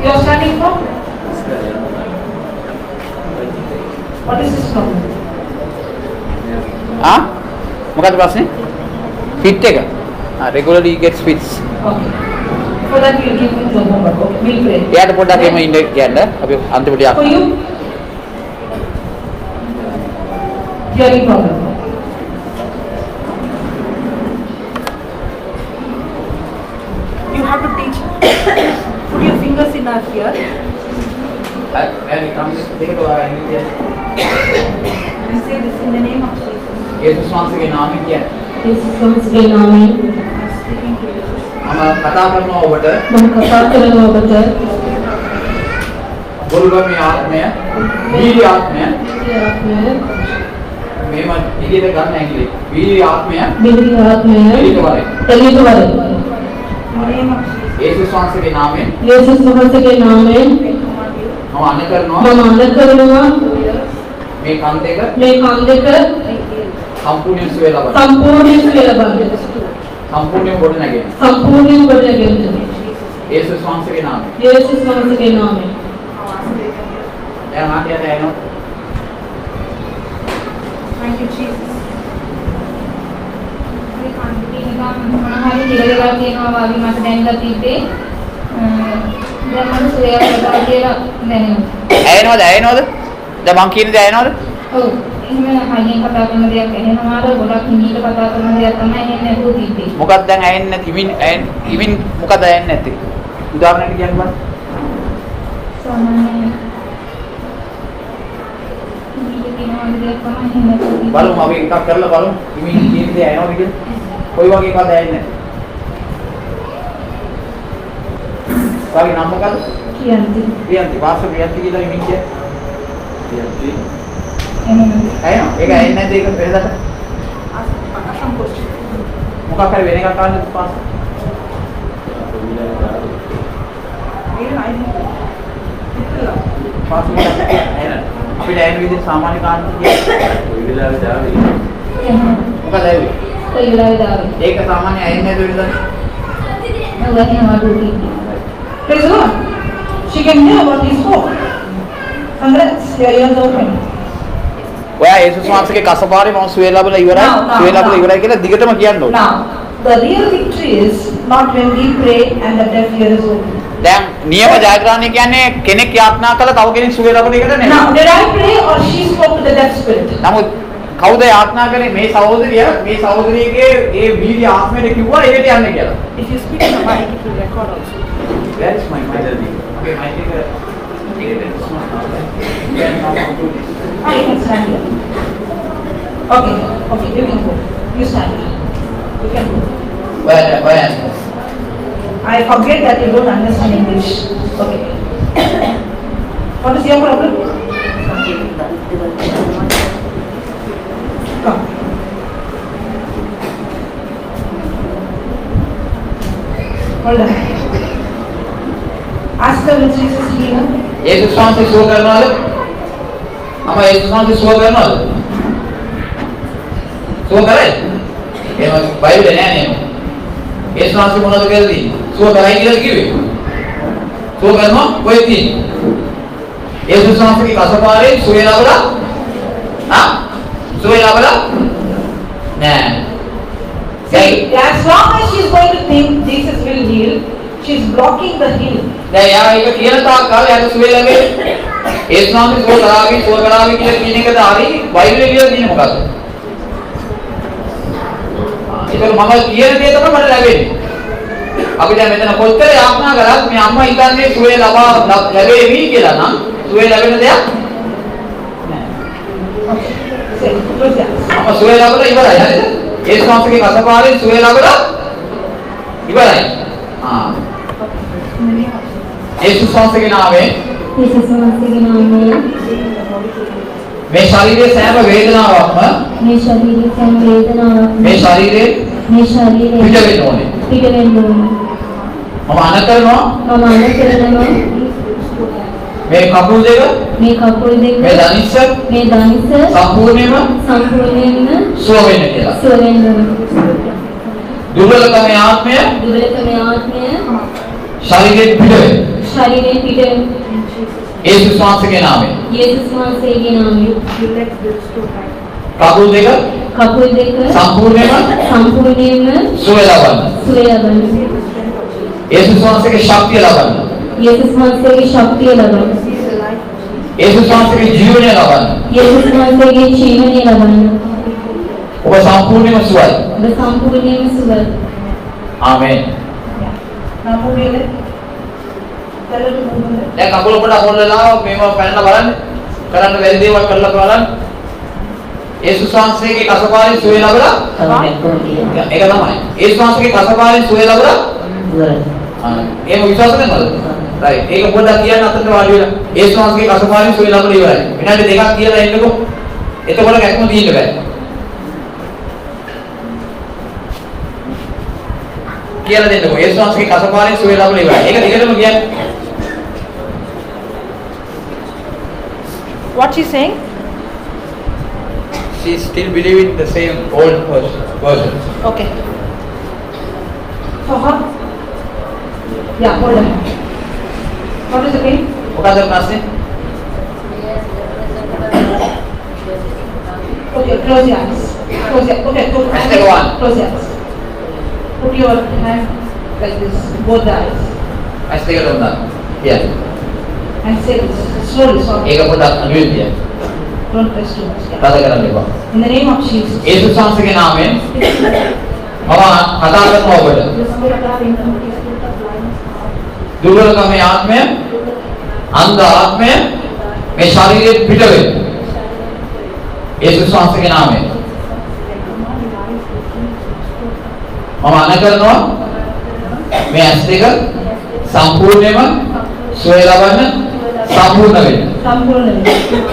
You are standing for? What is this problem? මොකක්ද ප්‍රශ්නේ? fit එක. regularly gets fits. Okay. For that we will give you the homework. Okay, we'll pray. එයාට පොඩ්ඩක් එහෙම ඉන්න කියන්න. අපි අන්තිමට For යන්න. you? Hearing problem. You have to teach. Put your fingers in her ear. And say this in the name of Jesus. යේසුස් වහන්සේගේ නාමයෙන් කියන්න. යේසුස් වහන්සේගේ නාමයෙන් I'm speaking to you. මම කතා කරනවා ඔබට මම කතා කරනවා ඔබට ගොළුගමේ ආත්මය, වීර්ය ආත්මය, මේව ඉදිරියට ගන්න ඇඟිලි. වීර්ය ආත්මය, බිලි ආත්මය එළියට එළියට වරේ In the name of Jesus. යේසුස් වහන්සේගේ නාමයෙන් යේසුස් වහන්සේගේ නාමයෙන් මම අන්න කරනවා මම අඳ කරනවා මේ කන් දෙක මේ කන් දෙක සම්පූර්ණ සුවය ලබන්න. සම්පූර්ණයෙන් ලබන්න සම්පූර්ණයෙන් ගොඩ නැගෙන්න. සම්පූර්ණයෙන් ගොඩනැගෙන්න යේසුස් වහන්සේගේ නාමයෙන්. යේසුස් වහන්සේගේ නාමයෙන් දැන් ආදියට එනවා. Thank you, Jesus. නිකන් මොනවාරි හිරේලා තියෙනවා වගේ මට දැනෙලා තිබ්බේ. දැන් මට සුවයක් කරලා කියලා දැනෙනවා. ඇයෙනවද? දැන් මං කියන දේ ඇයෙනවද? ඔව්. එහෙම හයියෙන් කතා කරන දෙයක් ඇහෙනවාද? ගොඩක් හිමීට කතා කරන දෙයක් තමයි ඇහෙන්නේ නැතුව තිබ්බේ. මොකක්ද දැන් ඇයෙන්නේ නැති හිමින් මොකද ඇයෙන්නේ නැත්තේ? උදාහරණයක් කියන්න බලන්න. සාමාන්‍යයෙන් හිමීට කියනවා දෙයක් තමයි ඇහෙන්නේ නැතුව තිබ්බේ. බලමු අපි එකක් කරලා බලමු හිමින් කියන දේ ඇයෙනවද කියලා. කොයි වගේ එකක්ද ඇයෙන්නේ නැත්තේ? ඔයාගේ නම මොකක්ද? ප්‍රියන්ති. පාස්ටර් ප්‍රියන්ති කියලා හිමින් කිය. ප්‍රියන්ති. ඇයෙනවද? ඒක ඇයෙන්නේ නැද්ද ඒක වෙනදට? මොකක් හරි වෙන එකක් ගන්න පාස්ටර්. පාස්ටර් අපිට ඇයෙන විදිහ සාමාන්‍ය කාරණා කියන්නේ කොයි වෙලාවෙද ආවේ? මොකද ඇවිත්? කොයි වෙලාවෙද ආවේ? ඒක සාමාන්‍ය ඇයෙන්නේ නැද්ද වෙනදට? නෑ වහිනවා දුකී. Praise the Lord. She can hear what he spoke. Congrats, your ears open. ඔයා යේසුස් වහන්සේගේ කසපාරේ මම සුවය ලැබලා ඉවරයි. සුවය ලැබලා ඉවරයි කියලා දිගටම කියන්න ඕනේ. Now, the real victory is not when we pray and the deaf ear is open. දැන් නියම ජයග්‍රහණය කියන්නේ කෙනෙක් යාඥා කළා තව කෙනෙක් සුවය ලැබන එකට නෙමෙයි. Now, did I pray or she spoke to the deaf spirit? නමුත් කවුද යාඥා කළේ මේ සහෝදරියගේ ඒ වීර්ය ආත්මයට කිව්වා ඒකට යන්න කියලා. If you speak in the mic, it will record also. Where is my mic? Okay, I think it's not now. You can stand here. Okay, you can go. You stand here. You can go. Where? I forget that you don't understand English. Okay. What is your problem? Come. Hold on. Ask her which Jesus healer. යේසුස් වහන්සේ සුව කරනවද? අපා යේසුස් වහන්සේ සුව කරනවද? සුව කරයි? එහෙම බයිබලේ නෑ නේද? යේසුස් වහන්සේ මොනවද කියලා තියෙන්නේ? සුව කරයි කියලා කිව්වේ. සුව කරනවා කොහෙද තියෙන්නේ? යේසුස් වහන්සේගේ කසපාරේ සුවය ලැබලා සුවය ලැබලා නෑ. See, as long as she is going to think Jesus will heal, she is blocking the healing. දැන් යා ඒක කියන තාක් කාලේ යාට සුවය ලැබෙන්නේ. යේසුස් වහන්සේ සුව කරාවි කියලා කියන එකද හරි බයිබලේ කියලා තියෙන්නේ මොකක්ද? ඒක මම කියන දේ තමයි මට ලැබෙන්නේ. අපි දැන් මෙතන කොච්චර යාඥා කරත් මේ අම්මා ඉඳන්නේ සුවය ලැබෙවි කියලා නම් සුවය ලැබෙන දෙයක් නෑ. Say, close your eyes. අප සුවය ලැබලා ඉවරයි හරිද? යේසුස් වහන්සේගේ කසපාරේ සුවය ලැබලා ඉවරයි. යේසුස් වහන්සේගේ නාමයෙන් යේසුස් වහන්සේගේ නාමයෙන් මේ ශරීරයේ සෑම වේදනාවක්ම මේ ශරීරයේ සෑම වේදනාවක්ම මේ ශරීරයේ පිට වෙන්න ඕනේ. පිට වෙන්න ඕනේ. මම අන කරනවා මම අන කරනවා මේ කකුල් දෙක මේ කකුල් දෙක මේ දනිස්ස සම්පූර්ණයෙන්ම සුව වෙන්න කියලා. සුව වෙන්න ඕනේ. දුර්වලකමේ ආත්මය ශරීරයෙන් පිට වෙන්න. යේසුස් වහන්සේගේ නාමයෙන්. You let this to happen. කකුල් දෙක සම්පූර්ණයෙන්ම සුව ලබන්න. යේසුස් වහන්සේගේ ශක්තිය ලබන්න. යේසුස් වහන්සේගේ ජීවනය ලබන්න. ඔබ සම්පූර්ණයෙන්ම සුවයි. ආමේන්. Now move your leg. Tell her to move your leg. දැන් කකුල පොඩ හොල්ලලා මේව පැනලා බලන්න. කරන්න බැරි දේවල් කරලා බලන්න. යේසුස් වහන්සේගේ කසපාරේ සුවය ලැබලා ඒක තමයි. යේසුස් වහන්සේගේ කසපාරේ සුවය ලැබලා එහෙම විශ්වාස කරනවද? right. ඒක පොඩ්ඩක් කියන්න අතට වාඩි වෙලා. යේසුස් වහන්සේගේ කසපාරේ සුවය ලැබලා ඉවරයි. විනාඩි දෙකක් කියලා එන්නකෝ. එතකොට ගැක්ම තියෙන්න බෑ. කියලා දෙන්නකෝ. යේසුස් වහන්සේගේ කසපාරේ සුවය ලැබලා ඉවරයි. ඒක දිගටම කියන්න. What she's saying? She still believing the same old version. Okay. For her? Yeah, hold on. What is the pain? මොකද ප්‍රශ්නේ? Okay, close your eyes. Okay, Let's take one. close your eyes. Put your hand like this, both the eyes. ඇස් දෙකට උනා. Yeah. And say this slowly, sorry. ඒක පොඩ්ඩක් අනුවෙන් තියන්න. Don't press too much. Yeah. කතා කරන්න එපා. In the name of Jesus. යේසුස් වහන්සේගේ නාමයෙන් මම කතා කරනවා ඔබට. දුර්වලකමේ ආත්මය, අන්ධ ආත්මය මේ ශරීරයෙන් පිට වෙන්න. යේසුස් වහන්සේගේ නාමයෙන්. මම අන කරනවා මේ ඇස් දෙක සම්පූර්ණයෙන්ම සුවය ලබන්න සම්පූර්ණ වෙන්න. සම්පූර්ණ වෙන්න.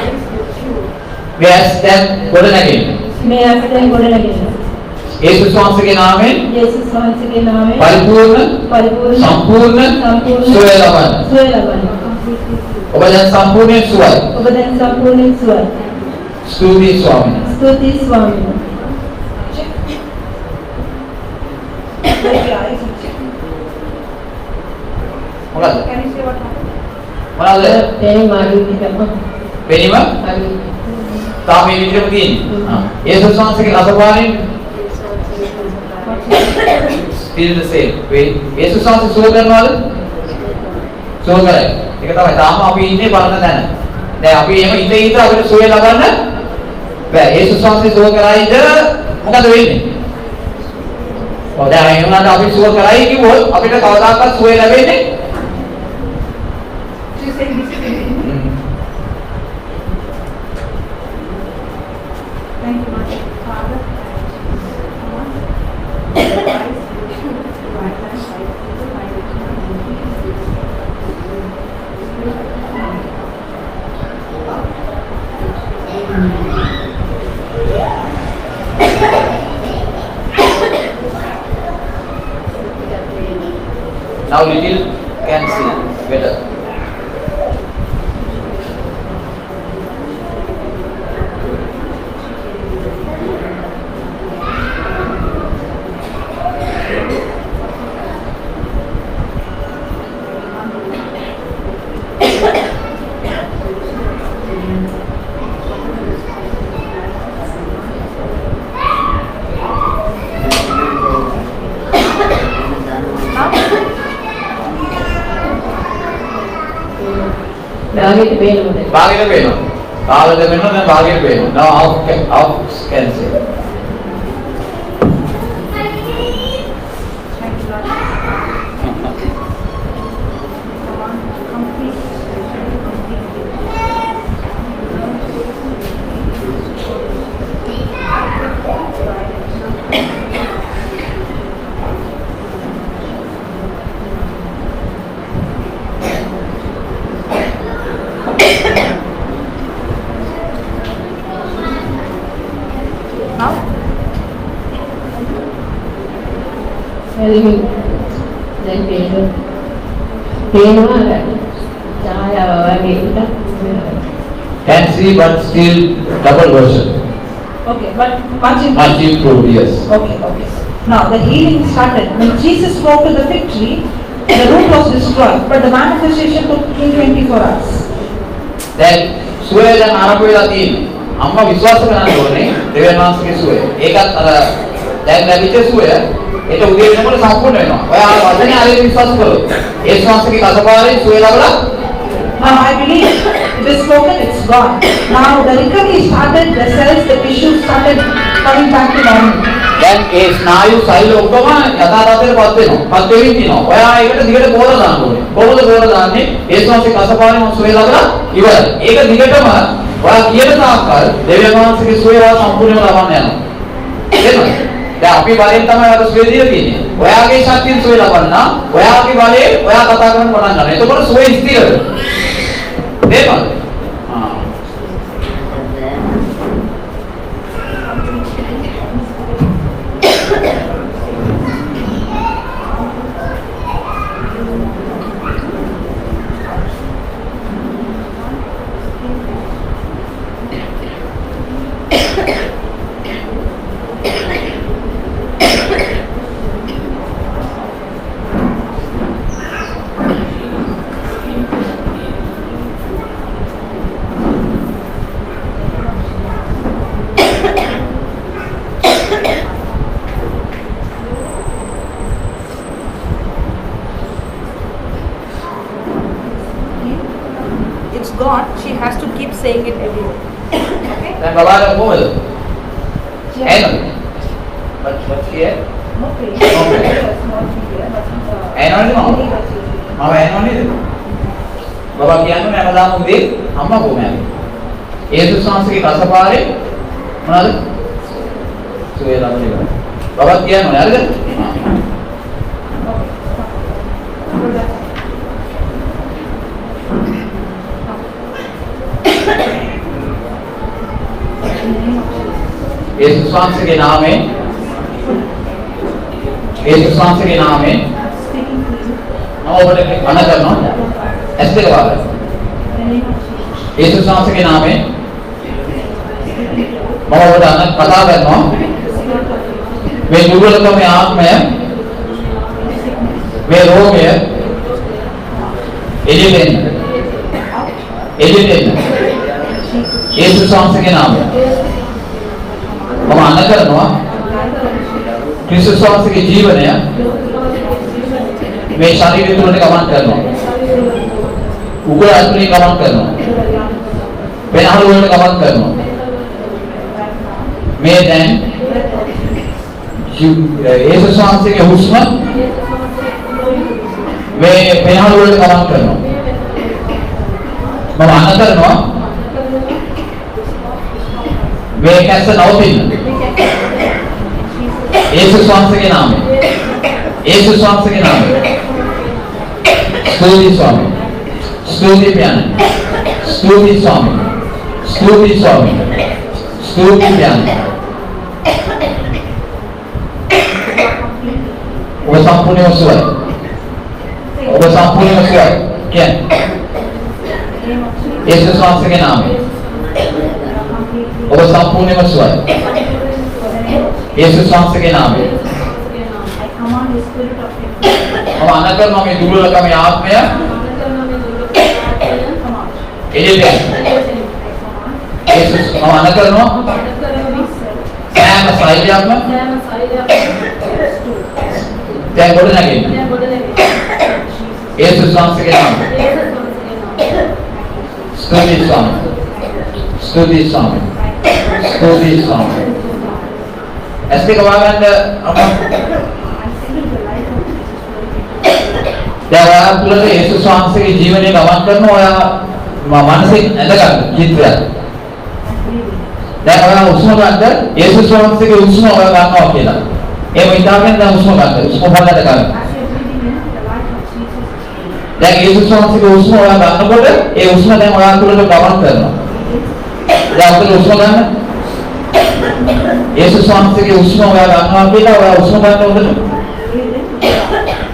මේ ඇස් දැන් ගොඩ නැගෙන්න. මේ අත්යෙන් ගොඩ නැගෙන්න. යේසුස් වහන්සේගේ නාමයෙන් යේසුස් වහන්සේගේ නාමයෙන් පරිපූර්ණ සම්පූර්ණ සුවය ලබන්න. සුවය ලබන්න. ඔබ දැන් සම්පූර්ණයෙන් සුවයි. ඔබ දැන් සම්පූර්ණයෙන් සුවයි. ස්තුතියි ස්වාමීනි. ස්තුතියි ස්වාමීනි. Close your eyes and check. මොකද? Can you say what happened? මොනවාද? දැන් මාළුවිතම වෙනීම තාම මේ විදිහම තියෙන්නේ. යේසුස් වහන්සේගේ රසපානෙන් still the same. යේසුස් වහන්සේ සුව කරනවද? සුව කරයි. ඒක තමයි තාම අපි ඉන්නේ බලන තැන. දැන් අපි එහෙම ඉඳ අපිට සුවය ලබන්න බෑ. යේසුස් වහන්සේ සුව කරයිද මොකද වෙන්නේ? ඔව් දැන් එහෙම නැත්නම් අපි සුව කරයි කිව්වොත් අපිට කවදාකවත් සුවය ලැබෙන්නේ She's saying this is it. Thank you, my Father. now little can see better. භාගයට පේනවද? භාගයට පේනවා. කාලෙද වෙනවා දැන් භාගයට පේනවා. now off can see. එළිමි. දැන් පේනවා ඡායාව වගේ එකක්. Can see but still double version. Okay, but much improved. Much improved, yes. Okay, okay. Now the healing started. When Jesus spoke to the fig tree, the root was destroyed, but the manifestation took 24 hours. දැන් සුවය දැන් ආරම්භ වෙලා තියෙනවා. අම්මා විශ්වාස කරන්න ඕනේ දෙවියන් වහන්සේගේ සුවය. ඒකත් අර දැන් ලැබිච්ච සුවය ඒක උදේ වෙනකොට සම්පූර්ණ වෙනවා. ඔයා වචනේ ආයෙත් විශ්වාස කරොත් ඒ ශාස්ත්‍රයේ කසපාරේ සුවය ලැබලා Now I believe it is spoken, it's gone. Now the recovery started, the cells, the tissues started coming back to normal. දැන් ඒ ස්නායු සෛල ඔක්කොම යථාර්ථයටපත් වෙනවා. පත් වෙමින් තියෙනවා. ඔයා ඒකට දිගට පොර දාන්න ඕනේ. කොහොමද පොර දාන්නේ? ඒ ශාස්ත්‍රයේ කසපාරේ මොන සුවය ලැබලා ඉවරයි. ඒක දිගටම ඔයා කියන තාක්කල් දෙවියන් වහන්සේගේ සුවය සම්පූර්ණයෙන්ම ලබන්න යනවා. එහෙමද? දැන් අපි බලෙන් තමයි අර සුවය දීලා තියෙන්නේ. ඔයාගේ ශක්තියෙන් සුවය ලබන්න, ඔයාගේ බලයෙන් ඔයා කතා කරන්න පටන් ගන්න. එතකොට සුවය ස්ථිර වෙනවා. එහෙමද? God, she has to keep saying it every day. Okay? දැන් බබාට කොහොමද? ඇනෝ. What's here? No pain. No pain. Small finger, but ඇනෝ නේද? මම ඇනෝ නේද? බබා කියන්නේ හැමදාම උදේ අම්මා කොහොමද? යේසුස් වහන්සේගේ රසපාරේ මොනවාද? සුවේ ළමනේ. බබා කියන්නේ හරිද? यीशु स्वांस के नाम में यीशु स्वांस के नाम में हम बोले मना करना ऐसे के बाद यीशु स्वांस के नाम में हम बोले अनक पता करना वे दुर्बल में आँख में वे रोग है एलिटेन यीशु स्वांस के नाम में हम आना करना क्रिस्टस स्वांस के जीवन है मैं शारीरिक रूप से कमान करना ऊपर आत्मिक कमान करना मैं हर वर्ड कमान करना मैं दैन यीशु स्वांस के हुस्न मैं हर वर्ड कमान करना हम आना करना वे कैसे नौतिन यीशु स्वांस के नाम में यीशु स्वांस के नाम में स्तुति स्वामी स्तुति प्याने स्तुति स्वामी स्तुति स्वामी स्तुति प्याने वो संपूर्ण वसुआई क्या यीशु स्वांस के नाम में और संपूर्ण वसुआई यीशु स्वांस के नाम में हम आना करना में दुर्बल का में आप में यीशु हम आना करना मैं साइड आप में क्या बोलना है यीशु स्वांस के नाम में स्तुति स्वामी स्तुति स्वामी स्तुति स्वामी ऐसे कवागंड දැන් ඔයා තුළට යේසුස් වහන්සේගේ ජීවනය ගමන් කරන ඔයා මානසික ඇඳගන්න චිත්‍රයක්. දැන් ඔයා උස්ම ගන්න යේසුස් වහන්සේගේ උස්ම ඔයා ගන්නවා කියලා. එහෙම හිතාගෙන දැන් උස්ම ගන්න. උස්ම බලන්න ගන්න. දැන් යේසුස් වහන්සේගේ උස්ම ඔයා ගන්නකොට ඒ උස්ම දැන් ඔයා තුළට ගමන් කරනවා. දැන් ඔතන උස්ම ගන්න. යේසුස් වහන්සේගේ උස්ම ඔයා ගන්නවා කියලා ඔයා උස්ම ගන්න උඩට.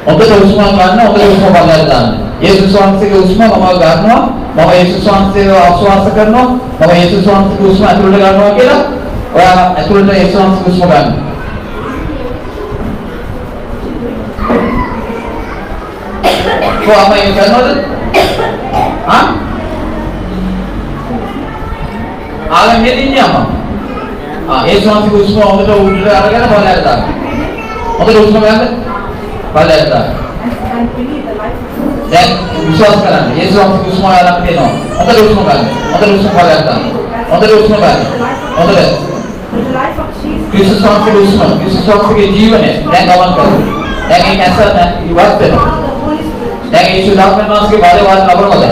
ඔතන උස්ම ගන්න ඔතන උස්ම බලන්න ගන්න. යේසුස් වහන්සේගේ උස්ම මම ගන්නවා. මම යේසුස් වහන්සේව ආශ්වාස කරනවා. මම යේසුස් වහන්සේගේ උස්ම ඇතුළට ගන්නවා කියලා ඔයා ඇතුළට යේසුස් වහන්සේගේ උස්ම ගන්න. කොහොමද ඒක කරනවද? ආ? ආලම් හෙදින්නේ අම්මා. යේසුස් වහන්සේගේ උස්ම ඔබට උඩට අරගෙන බලන්න ගන්න. ඔබට උස්ම ගන්න. බලන්න. දැන් විශ්වාස කරන්න. යේසුස් වහන්සේගේ උස්ම ආලම් දෙනවා. ඔබට උස්ම ගන්න. ඔබට උස්ම බලන්න. ඔබට උස්ම ගන්න. ඔබට ක්‍රිස්තුස් වහන්සේගේ උස්ම ක්‍රිස්තුස් වහන්සේගේ ජීවනය දැන් ගමන් කරමු. දැන් ඒක ඇස ඉවත් වෙනවා. දැන් යේසුස් වහන්සේගේ බලය වාද ලබනවාද?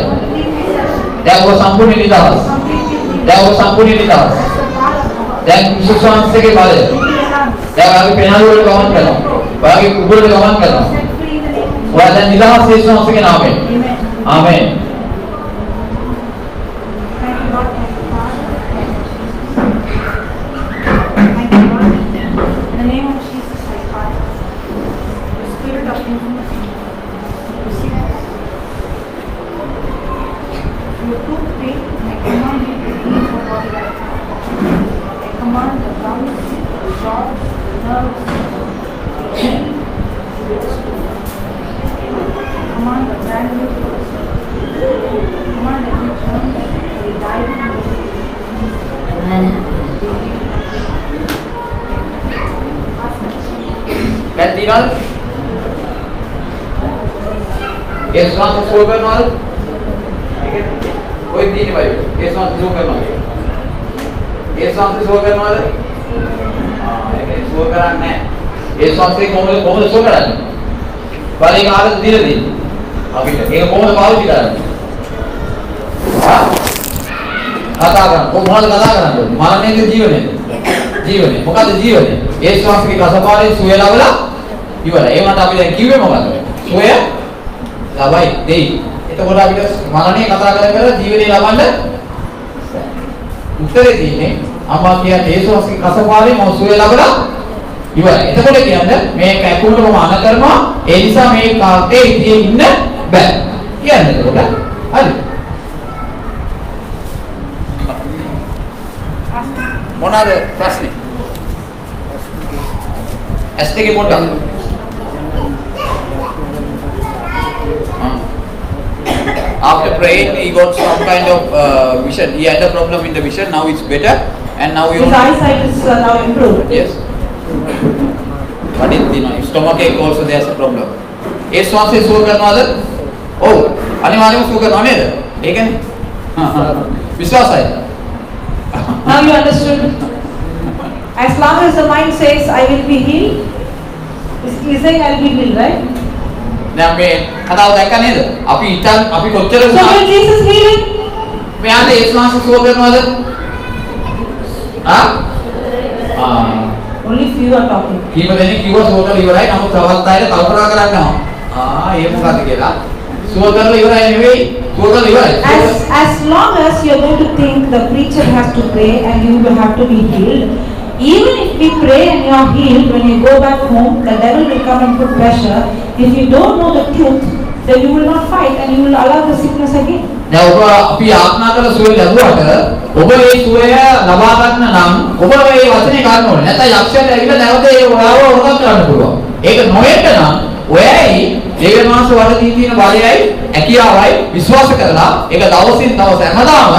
දැන් ඔබ සම්පූර්ණ නිදහස්. දැන් ඔබ සම්පූර්ණ නිදහස්. දැන් ක්‍රිස්තුස් වහන්සේගේ බලය දැන් ආගේ පෙනාලු වලට ගමන් කරනවා. ඔයාගේ කුබුරට ගමන් කරනවා. ඔයා දැන් නිදහස් යේසුස් වහන්සේගේ නාමයෙන්. ආමෙන්. Gantikan Yeswan Sober Mal ඔය තියෙන්නේ බයි. ඒ ශාන්ති සුව කරනවා. ඒ ශාන්ති සුව කරනවාද? ඒක සුව කරන්නේ නැහැ. ඒ ශාන්ති කොහොමද සුව කරන්නේ? බලේ කාටද දීලා දෙන්නේ? අපිට. ඒක කොහොමද පාවිච්චි කරන්නේ? කතා කරන්න. කොහොමද කතා කරන්නේ? මරණයද ජීවනයේද? ජීවනය. මොකද්ද ජීවනය? ඒ ශ්වාසකේ කසපාරේ සුවය ලබලා ඉවරයි. ඒ මත අපි දැන් කිව්වේ මොකද්ද? සුවය ලබයි දෙයි. එතකොට අපිට මරණය කතා කර ජීවනය ලබන්න උත්තරේ තියෙන්නේ අම්මා කියන්නේ ඒ ශ්වාසකේ කසපාරේ මම සුවය ලබලා ඉවරයි. එතකොට කියන්නේ මේ කැකුලට මම අන කරනවා. ඒ නිසා මේ කාටේ ඉතින් ඉන්න බෑ. කියන්නේ එතකොට හරි. මොනවාද ප්‍රශ්නේ? S2 के පොඩ්ඩක්. After praying, he got some kind of vision. He had a problem in the vision. Now it's better, and now you. His eyesight is now improved. Yes. But in stomach ache also there's a problem. ඒ ශ්වාසය සුව කරනවද? ඔව්. අනිවාර්යයෙන්ම සුව කරනවා නේද? ඒකනේ. විශ්වාසයි. Now you understood. As long as the mind says, I will be healed, he's saying I will be healed, right? දැන් මේ කතාව දැක්ක නේද? අපි කොච්චර So when Jesus healed, මෙයාට ඒ ශ්වාසය සුව කරනවද? only few are talking. කීප දෙනෙක් කිව්වා සුව කරලා ඉවරයි. නමුත් තවත් අයද කල්පනා කරනවා. ඒ මොකද්ද කියලා. සුව කරලා ඉවරයි නෙවෙයි. සුව කරලා ඉවරයි. As long as you are going to think the preacher has to pray and you will have to be healed, even if we pray and you are healed, when you go back home, the devil will come and put pressure. If you don't know the truth, then you will not fight and you will allow the sickness again. දැන් ඔබ අපි ආත්මා කරලා සුවය ලැබුවට ඔබ මේ සුවය ලබා ගන්න නම් ඔබ මේ වචනේ ගන්න ඕනේ. නැත්නම් යක්ෂයාට ඇවිල්ලා නැවත ඒ ඔයාව වරදක් කරන්න පුළුවන්. ඒක නොයෙන්න නම් ඔයයි දේව මාස වලදී තියෙන බලයයි හැකියාවයි විශ්වාස කරලා ඒක දවසින් දවස හැමදාම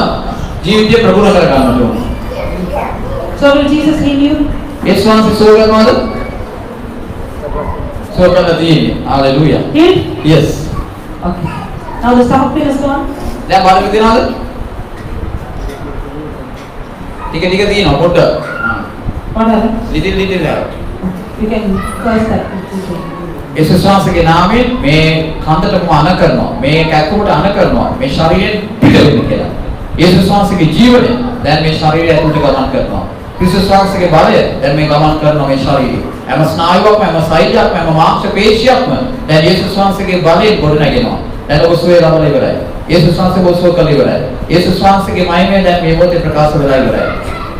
ජීවිතය ප්‍රගුණ කර ගන්නට ඕනේ. So will Jesus heal you? ඒ ශ්වාසය සුව කරනවද? සුව කරලා තියෙන්නේ. Hallelujah. Healed? Yes. Okay. Now the stomach pain is gone. දැන් බලන්න තියනවද? ටික තියෙනවා පොඩ්ඩක්. What happened? little You can curse that. ඒ ශ්වාසයේ නාමයෙන් මේ කන්දටම අන කරනවා. මේ කැක්කුමට අන කරනවා. මේ ශරීරයෙන් පිට වෙන්න කියලා. ඒ ශ්වාසයේ ජීවනය දැන් මේ ශරීරය ඇතුළට ගමන් කරනවා. ක්‍රිස්තුස් ශ්වාසයේ බලය දැන් මේ ගමන් කරනවා මේ ශරීරය. හැම ස්නායුවක්ම හැම සෛලයක්ම හැම මාංශ පේශියක්ම දැන් යේසුස් ශ්වාසයේ බලයෙන් ගොඩ නැගෙනවා. දැන් ඔබ සුවය ලබලා ඉවරයි. යේසුස් ශ්වාසයේ ඔබ සුව කළ ඉවරයි. යේසුස් ශ්වාසයේ මහිමය දැන් මේ මොහොතේ ප්‍රකාශ වෙලා ඉවරයි.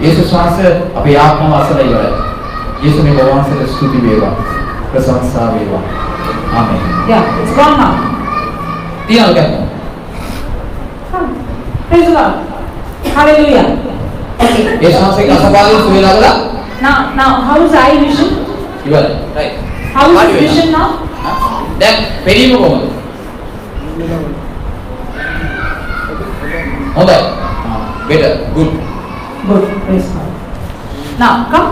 යේසුස් ශ්වාසය අපේ ආත්මාව අසලා ඉවරයි. යේසුස් මේ වහන්සේට ස්තුති වේවා. ප්‍රශංසා වේවා. ආමෙන්. Yeah, it's gone now. තියනද? Praise the Lord. Hallelujah. Okay. ඒ ශ්වාසයේ අසපාලේ සුවය ලබලා Now, how is eye vision? ඉවරයි. right. How is the vision now? දැන් පෙරීම කොහොමද? හොඳයි. better. good. Good. Praise God. Now, come.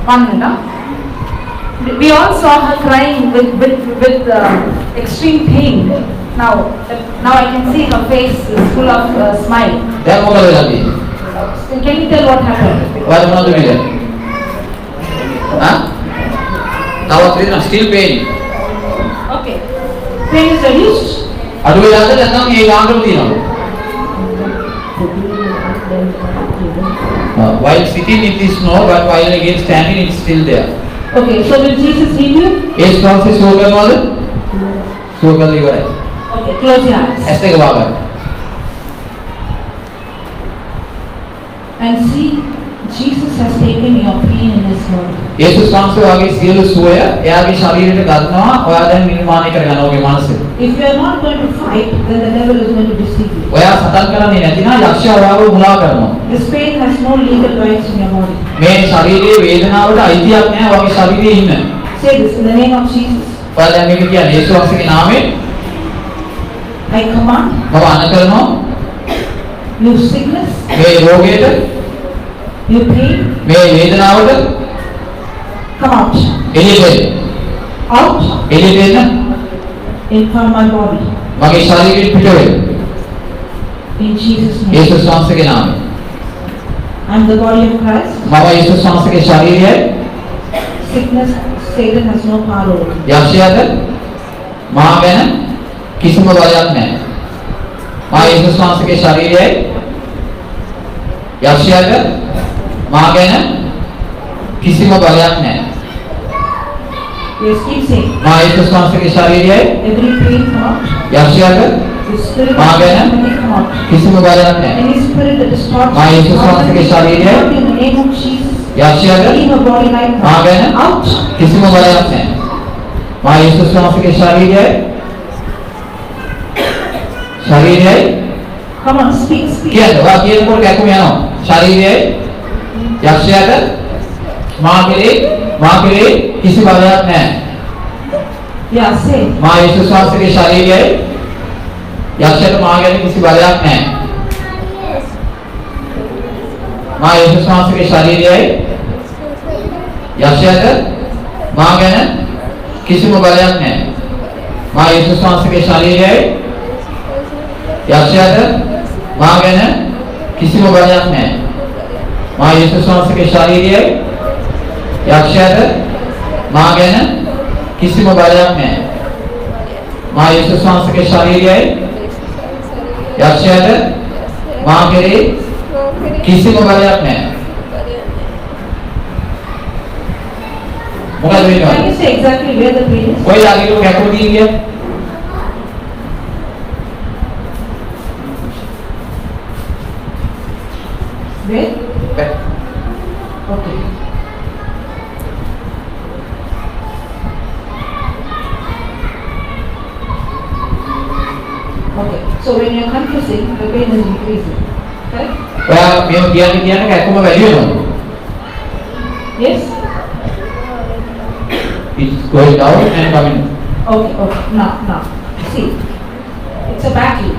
1 minute. Huh? We all saw her crying with extreme pain. Now I can see her face is full of smile. දැන් මොකද වෙලා තියෙන්නේ? Can you tell what happened? ඔයාලා මොනවද වෙන්නේ? තවත් වෙන still pain. Okay. Pain is reduced. අඩු වෙලාද නැත්නම් ඒ ගානකට තියෙනවද? While sitting it is no, but while again standing it's still there. Okay, so will Jesus heal you? ඒ ශ්වාසය සුව කරනවද? සුව කරලා ඉවරයි. Okay, close your eyes. ඇස් දෙක වහගන්න. And see, Jesus has taken your pain in his body. යේසුස් වහන්සේ වාගේ සියලු සුවය එයාගේ ශරීරයට ගන්නවා. ඔයා දැන් නිර්මාණය කරගන්න ඔගේ මනසේ. If you are not going to fight, then the devil is going to deceive you. ඔයා සතන් කරන්නේ නැතිනම් යක්ෂයා ඔයාව මුලා කරනවා. This pain has no legal rights in your body. මේ ශරීරයේ වේදනාවට අයිතියක් නැහැ වගේ ශරීරයේ ඉන්න. Say this in the name of Jesus. ඔයා දැන් මේක කියන්නේ යේසුස් වහන්සේගේ නාමයෙන් I command මම අන කරනවා you sickness, මේ රෝගයට you pain, මේ වේදනාවට come out. එළියට එන්න. Out එළියට එන්න in from my body. මගේ ශරීරයෙන් පිට වෙන්න. In Jesus' name. යේසුස් වහන්සේගේ නාමයෙන්. I'm the body of Christ. මම යේසුස් වහන්සේගේ ශරීරයයි. Sickness, Satan has no power over me. යක්ෂයාට මා ගැන කිසිම බලයක් නැහැ. මා යේසුස් වහන්සේගේ ශරීරයයි. යක්ෂයාට මා ගැන කිසිම බලයක් නැහැ. Yes, keep saying. මා යේසුස් වහන්සේගේ ශරීරයයි. Every pain come out. යක්ෂයාට The spirit මා ගැන of infirmity come out. කිසිම බලයක් නැහැ. Any spirit that is taught මා යේසුස් වහන්සේගේ ශරීරයයි. in the name of Jesus. යක්ෂයාට Leave a body right මා now. ගැන Out. කිසිම බලයක් නැහැ. මා යේසුස් වහන්සේගේ ශරීරයයි. ශරීරයයි Come on, speak, speak. කියන්න. ඔයා කියනකොට කැකුම යනවා. ශරීරයයි යක්ෂයාට මා කෙරේ කිසි බලයක් නැහැ. Yeah, say. මා යේසුස් වහන්සේගේ ශරීරයයි යක්ෂයාට මා ගැන කිසි බලයක් නැහැ. මා යේසුස් වහන්සේගේ ශරීරයයි යක්ෂයාට මා ගැන කිසිම බලයක් නැහැ. මා යේසුස් වහන්සේගේ ශරීරයයි යක්ෂයාට මා ගැන කිසිම බලයක් නැහැ. මා යේසුස් වහන්සේගේ ශරීරයයි යක්ෂයාට මා ගැන කිසිම බලයක් නැහැ. මා යේසුස් වහන්සේගේ ශරීරයයි යක්ෂයාට මා කෙරේ කිසිම බලයක් නැහැ. මොකද Can වෙන්නේ? you say exactly where the pain is? කොයි ආගිලු කැකුම තියෙන්නේ? Where? Okay. Okay. So when you're confessing, the pain is increasing. Correct? ඔයා මේ කියන්නේ කැකුම වැඩි වෙනවා. Yes? It's going down and coming. Okay, okay. Now. See, it's a battle.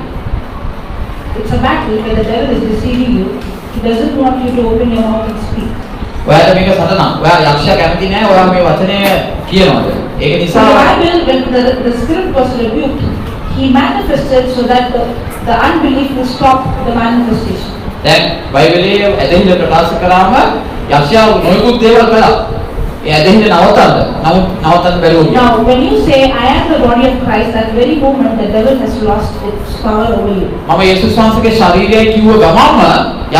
It's a battle where the devil is deceiving you. He doesn't want you to open your mouth and speak. ඔයාට මේක සතනක්. ඔයා යක්ෂයා කැමති නැහැ. ඔයා මේ වචනය කියනවාද? ඒක So නිසා the Bible, when the spirit was rebuked, he manifested so that the unbelief will stop the manifestation. දැන් බයිබලයේ ඇදහිල්ල ප්‍රකාශ කරාම යක්ෂයා නොයෙකුත් දේවල් කළා. ඒ ඇදහිල්ල නවත්තන්න. නමුත් නවත්තන්න බැරි වුණා. Now, when you say, I am the body of Christ, that very moment the devil has lost its power over you. මම යේසුස් වහන්සේගේ ශරීරය කිව්ව ගමන්ම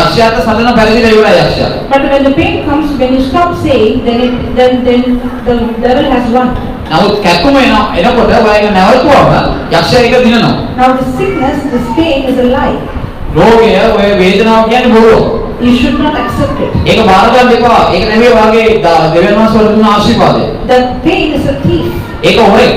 යක්ෂයාට සදන පරිදිලා ඉවරයි යක්ෂයා. But when the pain comes, when you stop saying, then the devil has won. නමුත් කැක්කුම එනකොට ඔයා ඒක නැවතුවම යක්ෂයා ඒක දිනනවා. Now the sickness, this pain is a lie. රෝගය ඔය වේදනාව කියන්නේ බොරුව. You should not accept it. ඒක බාර ගන්න එපා. ඒක නෙමෙයි වාගේ දෙවියන් වහන්සේ වල දුන්න ආශිර්වාදය. That pain is a thief. ඒක හොරෙක්.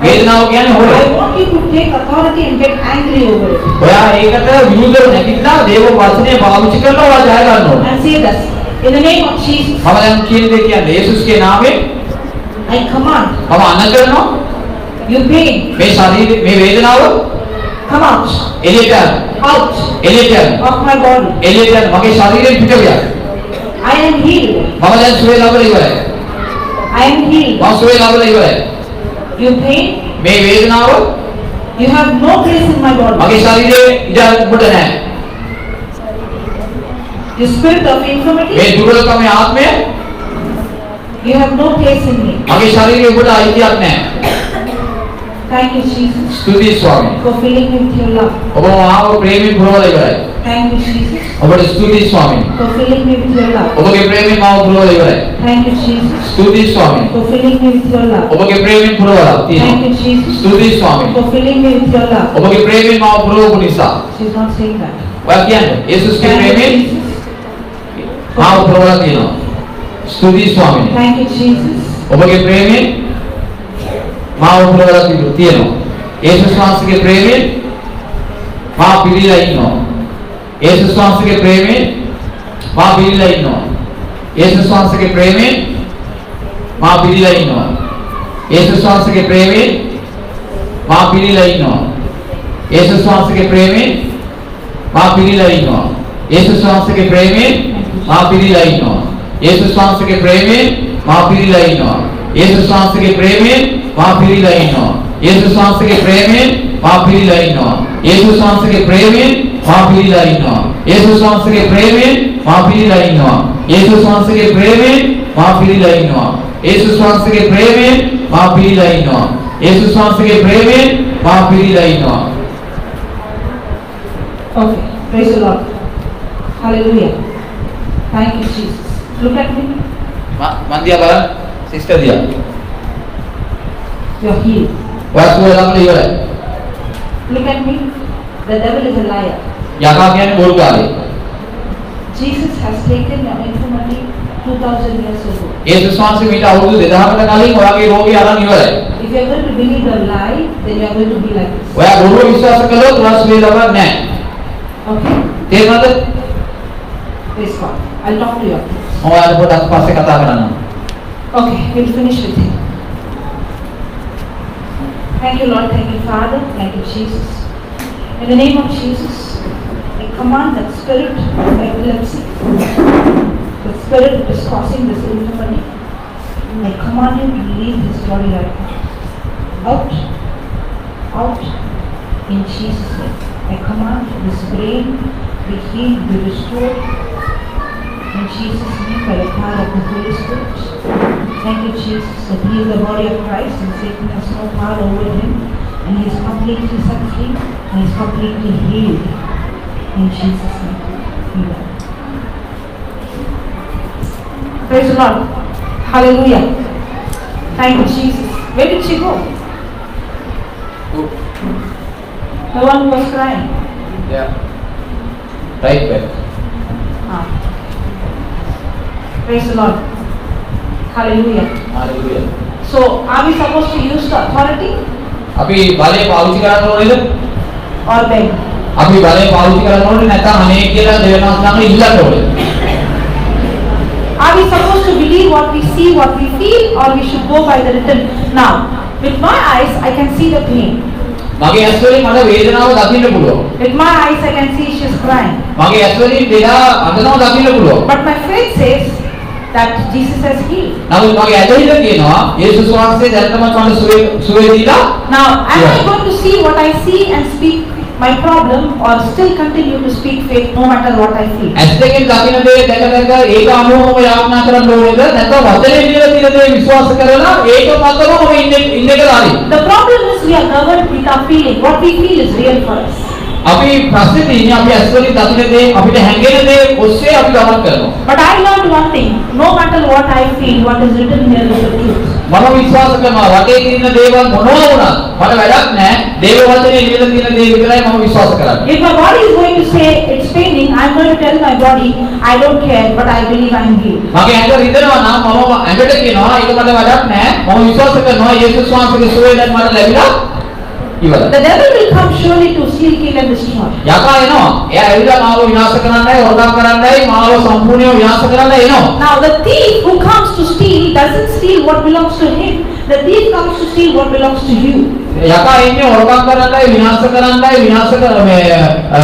වේදනාව කියන්නේ හොරෙක්. I want you to take authority and get angry over it. ඔයා ඒකට විරුද්ධව නැගිටලා දේව වචනේ පාවිච්චි කරලා ඔයා ජය ගන්න ඕනේ. And say this. In the name of Jesus, මම දැන් කියන දේ කියන්නේ යේසුස්ගේ නාමයෙන් I command මම අන්න කරනවා you pain, මේ ශරීරේ මේ වේදනාව come out, එළියට යන්න. out එළියට යන්න. of my body. එළියට යන්න. මගේ ශරීරයෙන් පිට ගියා. I am healed. මම දැන් සුවය ලබලා ඉවරයි. I am healed. මම සුවය ලබලා ඉවරයි. You pain, මේ වේදනාව you have no place in my body. මගේ ශරීරයේ ඉඩ ඔබට නැහැ. The spirit of infirmity, මේ දුර්වලකමේ ආත්මය you have no place in me. මගේ ශරීරයේ ඔබට අයිතියක් නැහැ. Thank you, Jesus, ස්තුතියි ස්වාමී. for filling me with your love. ඔබ මාව ප්‍රේමයෙන් පුරවලා ඉවරයි. Thank you, Jesus, ඔබට ස්තුතියි ස්වාමී. for filling me with your love. ඔබගේ ප්‍රේමයෙන් මාව පුරවලා ඉවරයි. Thank you, Jesus, ස්තුතියි ස්වාමී. for filling me with your love. ඔබගේ ප්‍රේමයෙන් පුරවලා Thank තියෙනවා. you, Jesus, ස්තුතියි ස්වාමී. for filling me with your love. ඔබගේ ප්‍රේමයෙන් මාව පුරවපු නිසා. She's not saying that. ඔයා කියන්නේ යේසුස්ගේ Thank you, ප්‍රේමයෙන් Jesus. මාව පුරවලා තියෙනවා. ස්තුතියි ස්වාමී. Thank you, Jesus. ඔබගේ ප්‍රේමයෙන් මාව පුරවලා තියෙනවා. යේසුස් වහන්සේගේ ප්‍රේමයෙන් මා පිළිලා ඉන්නවා. යේසුස් වහන්සේගේ ප්‍රේමයෙන් මා පිළිලා ඉන්නවා. යේසුස් වහන්සේගේ ප්‍රේමයෙන් මා පිළිලා ඉන්නවා. යේසුස් වහන්සේගේ ප්‍රේමයෙන් මා පිළිලා ඉන්නවා. යේසුස් වහන්සේගේ ප්‍රේමයෙන් මා පිළිලා ඉන්නවා. යේසුස් වහන්සේගේ ප්‍රේමයෙන් මා පිළිලා ඉන්නවා. යේසුස් වහන්සේගේ ප්‍රේමයෙන් මා පිළිලා ඉන්නවා. යේසුස් වහන්සේගේ ප්‍රේමයෙන් මා පිළිලා ඉන්නවා. යේසුස් වහන්සේගේ ප්‍රේමයෙන් මා පිළිලා ඉන්නවා. යේසුස් වහන්සේගේ ප්‍රේමයෙන් මා පිරීලා ඉන්නවා. යේසුස් වහන්සේගේ ප්‍රේමයෙන් මා පිරීලා ඉන්නවා. යේසුස් වහන්සේගේ ප්‍රේමයෙන් මා පිරීලා ඉන්නවා. යේසුස් වහන්සේගේ ප්‍රේමයෙන් මා පිරීලා ඉන්නවා. යේසුස් වහන්සේගේ ප්‍රේමයෙන් මා පිරීලා ඉන්නවා. Okay, praise the Lord. Hallelujah. Thank you, Jesus. Look at me. මන් දිහා බලන්න සිස්ටර් දිහා. You're healed. ඔයා සුවය ලබලා ඉවරයි. Look at me. The devil is a liar. යකා කියන්නේ බොරුකාරයෙක්. Jesus has taken your infirmity 2000 years ago. යේසුස් වහන්සේ මීට අවුරුදු 2000කට කලින් ඔයාගේ රෝගය අරන් ඉවරයි. If you are going to believe a lie, then you are going to be like this. ඔයා බොරුව විශ්වාස කළොත් ඔයා සුවය ලබන්නේ නැහැ. Okay? තේරුණාද? Praise God. I'll talk to you after this. මම ඔයාලට පොඩ්ඩක් පස්සේ කතා කරන්නම්. Okay, we'll finish with him. Thank you, Lord. Thank you, Father. Thank you, Jesus. In the name of Jesus, I command that spirit of epilepsy, the spirit that is causing this infirmity, I command you to leave this body right now. Out. Out. In Jesus' name. I command this brain be healed, be restored. In Jesus' name, by the power of the Holy Spirit. Thank you, Jesus, that He is the body of Christ and Satan has no power over Him. And He is completely set free and He is completely healed. In Jesus' name. Amen. Praise the Lord. Hallelujah. Thank you, Jesus. Where did she go? The one who was crying. Yeah. Right back. Ah. Praise the Lord. Hallelujah. Hallelujah. So, are we supposed to use the authority අපි බලය පාවිච්චි කරන්න ඕනේද? or beg? අපි බලය පාවිච්චි කරන්න ඕනේ නැත්නම් අනේ කියලා දෙවියන්ස් ළඟ ඉල්ලන්න ඕනේ. Are we supposed to believe what we see, what we feel, or we should go by the written? Now, with my eyes, I can see the pain. මගේ ඇස් වලින් මට වේදනාව දකින්න පුළුවන්. With my eyes, I can see she's crying. මගේ ඇස් වලින් දෙදා අඬනවා දකින්න පුළුවන්. But my faith says that Jesus has healed. නමුත් මගේ ඇදහිල්ල කියනවා යේසුස් වහන්සේ දැනටමත් මට සුවය දීලා. Now, am Yeah. I going to see what I see and speak my problem, or still continue to speak faith no matter what I feel? ඇස් දෙකෙන් දකින්න දේ දැක දැක ඒක අනුවම යාඥා කරන්න ඕනේද නැත්නම් වචනේ කියලා තියෙන දේ විශ්වාස කරලා ඒක මතම මම ඉන්නේ කියලා හරි. The problem is we are governed with our feeling. What we feel is real for us. අපි ප්‍රශ්නේ තියෙන්නේ අපි ඇස් වලින් දකින්න දේ අපිට හැඟෙන දේ ඔස්සේ අපි ගමන් කරනවා. But I learned one thing. No matter what I feel, what is written here is the truth. මම විශ්වාස කරනවා වටේ තියෙන දේවල් මොනවා වුණත් මට වැඩක් නැහැ. දේව වචනේ ලියලා තියෙන දේ විතරයි මම විශ්වාස කරන්නේ. If my body is going to say it's paining, I'm going to tell my body, I don't care, but I believe I'm healed. මගේ ඇඟ රිදෙනවා නම් මම ඇඟට කියනවා ඒක මට වැඩක් නැහැ. මම විශ්වාස කරනවා යේසුස් වහන්සේගේ සුවය දැන් මට ලැබිලා ඉවරයි. The devil will come surely to steal, kill and destroy. යකා එනවා. එයා ඇවිල්ලා මාව විනාශ කරන්නයි, හොරකම් කරන්නයි, මාව සම්පූර්ණයෙන් විනාශ කරන්නයි එනවා. Now the thief who comes to steal doesn't steal what belongs to him. The thief comes to steal what belongs to you. යකා ඉන්නේ හොරකම් කරන්නයි, විනාශ කරන්නයි,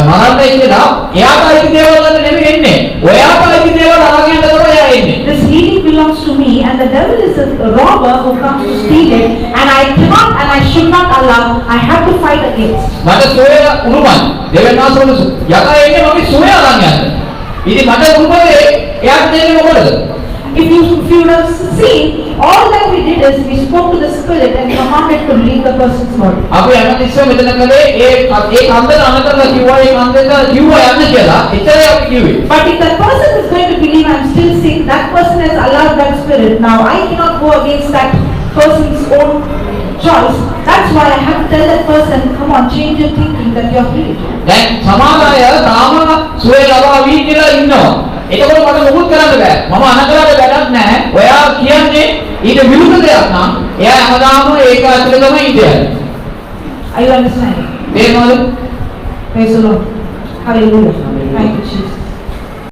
මරන්නයි කියලා. එයාට අයිති දේවල් ගන්න නෙමෙයි එන්නේ. ඔයාට අයිති දේවල් අරගෙන තමයි එයා එන්නේ. This healing belongs to me, and the devil is a robber who comes to steal it, and I cannot and I should not allow. I have to fight against. මට සුවය උරුමයි. දෙවියන් වහන්සේ යකා එන්නේ මගේ සුවය අරන් යන්න. ඉතින් මට උරුමයි එයාට දෙන්නේ මොකටද? If you would have seen, all that we did is we spoke to the spirit and commanded to leave the person's body. අපි හැමතිස්සෙම මෙතන කලේ ඒ කන්දර අනතරලා කිව්වා ඒ කන්දර කිව්වා යන්න කියලා. එතරම් අපි කිව්වේ. But if that person is going to believe I'm still sick, that person has allowed that spirit. Now I cannot go against that person's own choice. That's why I have to tell that person, come on, change your thinking that you're healed. දැන් සමහර අය තාම සුවය ලබාවි කියලා ඉන්නවා. ඒකවල මට මොකුත් කරන්න බෑ. මම අනකරට වැඩක් නැහැ. ඔයා කියන්නේ ඊට විරුද්ධ දෙයක් නම් එයා හැමදාම ඒක ඇතුලේ තමයි ඉන්නේ. Are you understanding? තේරුණාද? Praise the Lord. Hallelujah. Thank you, Jesus.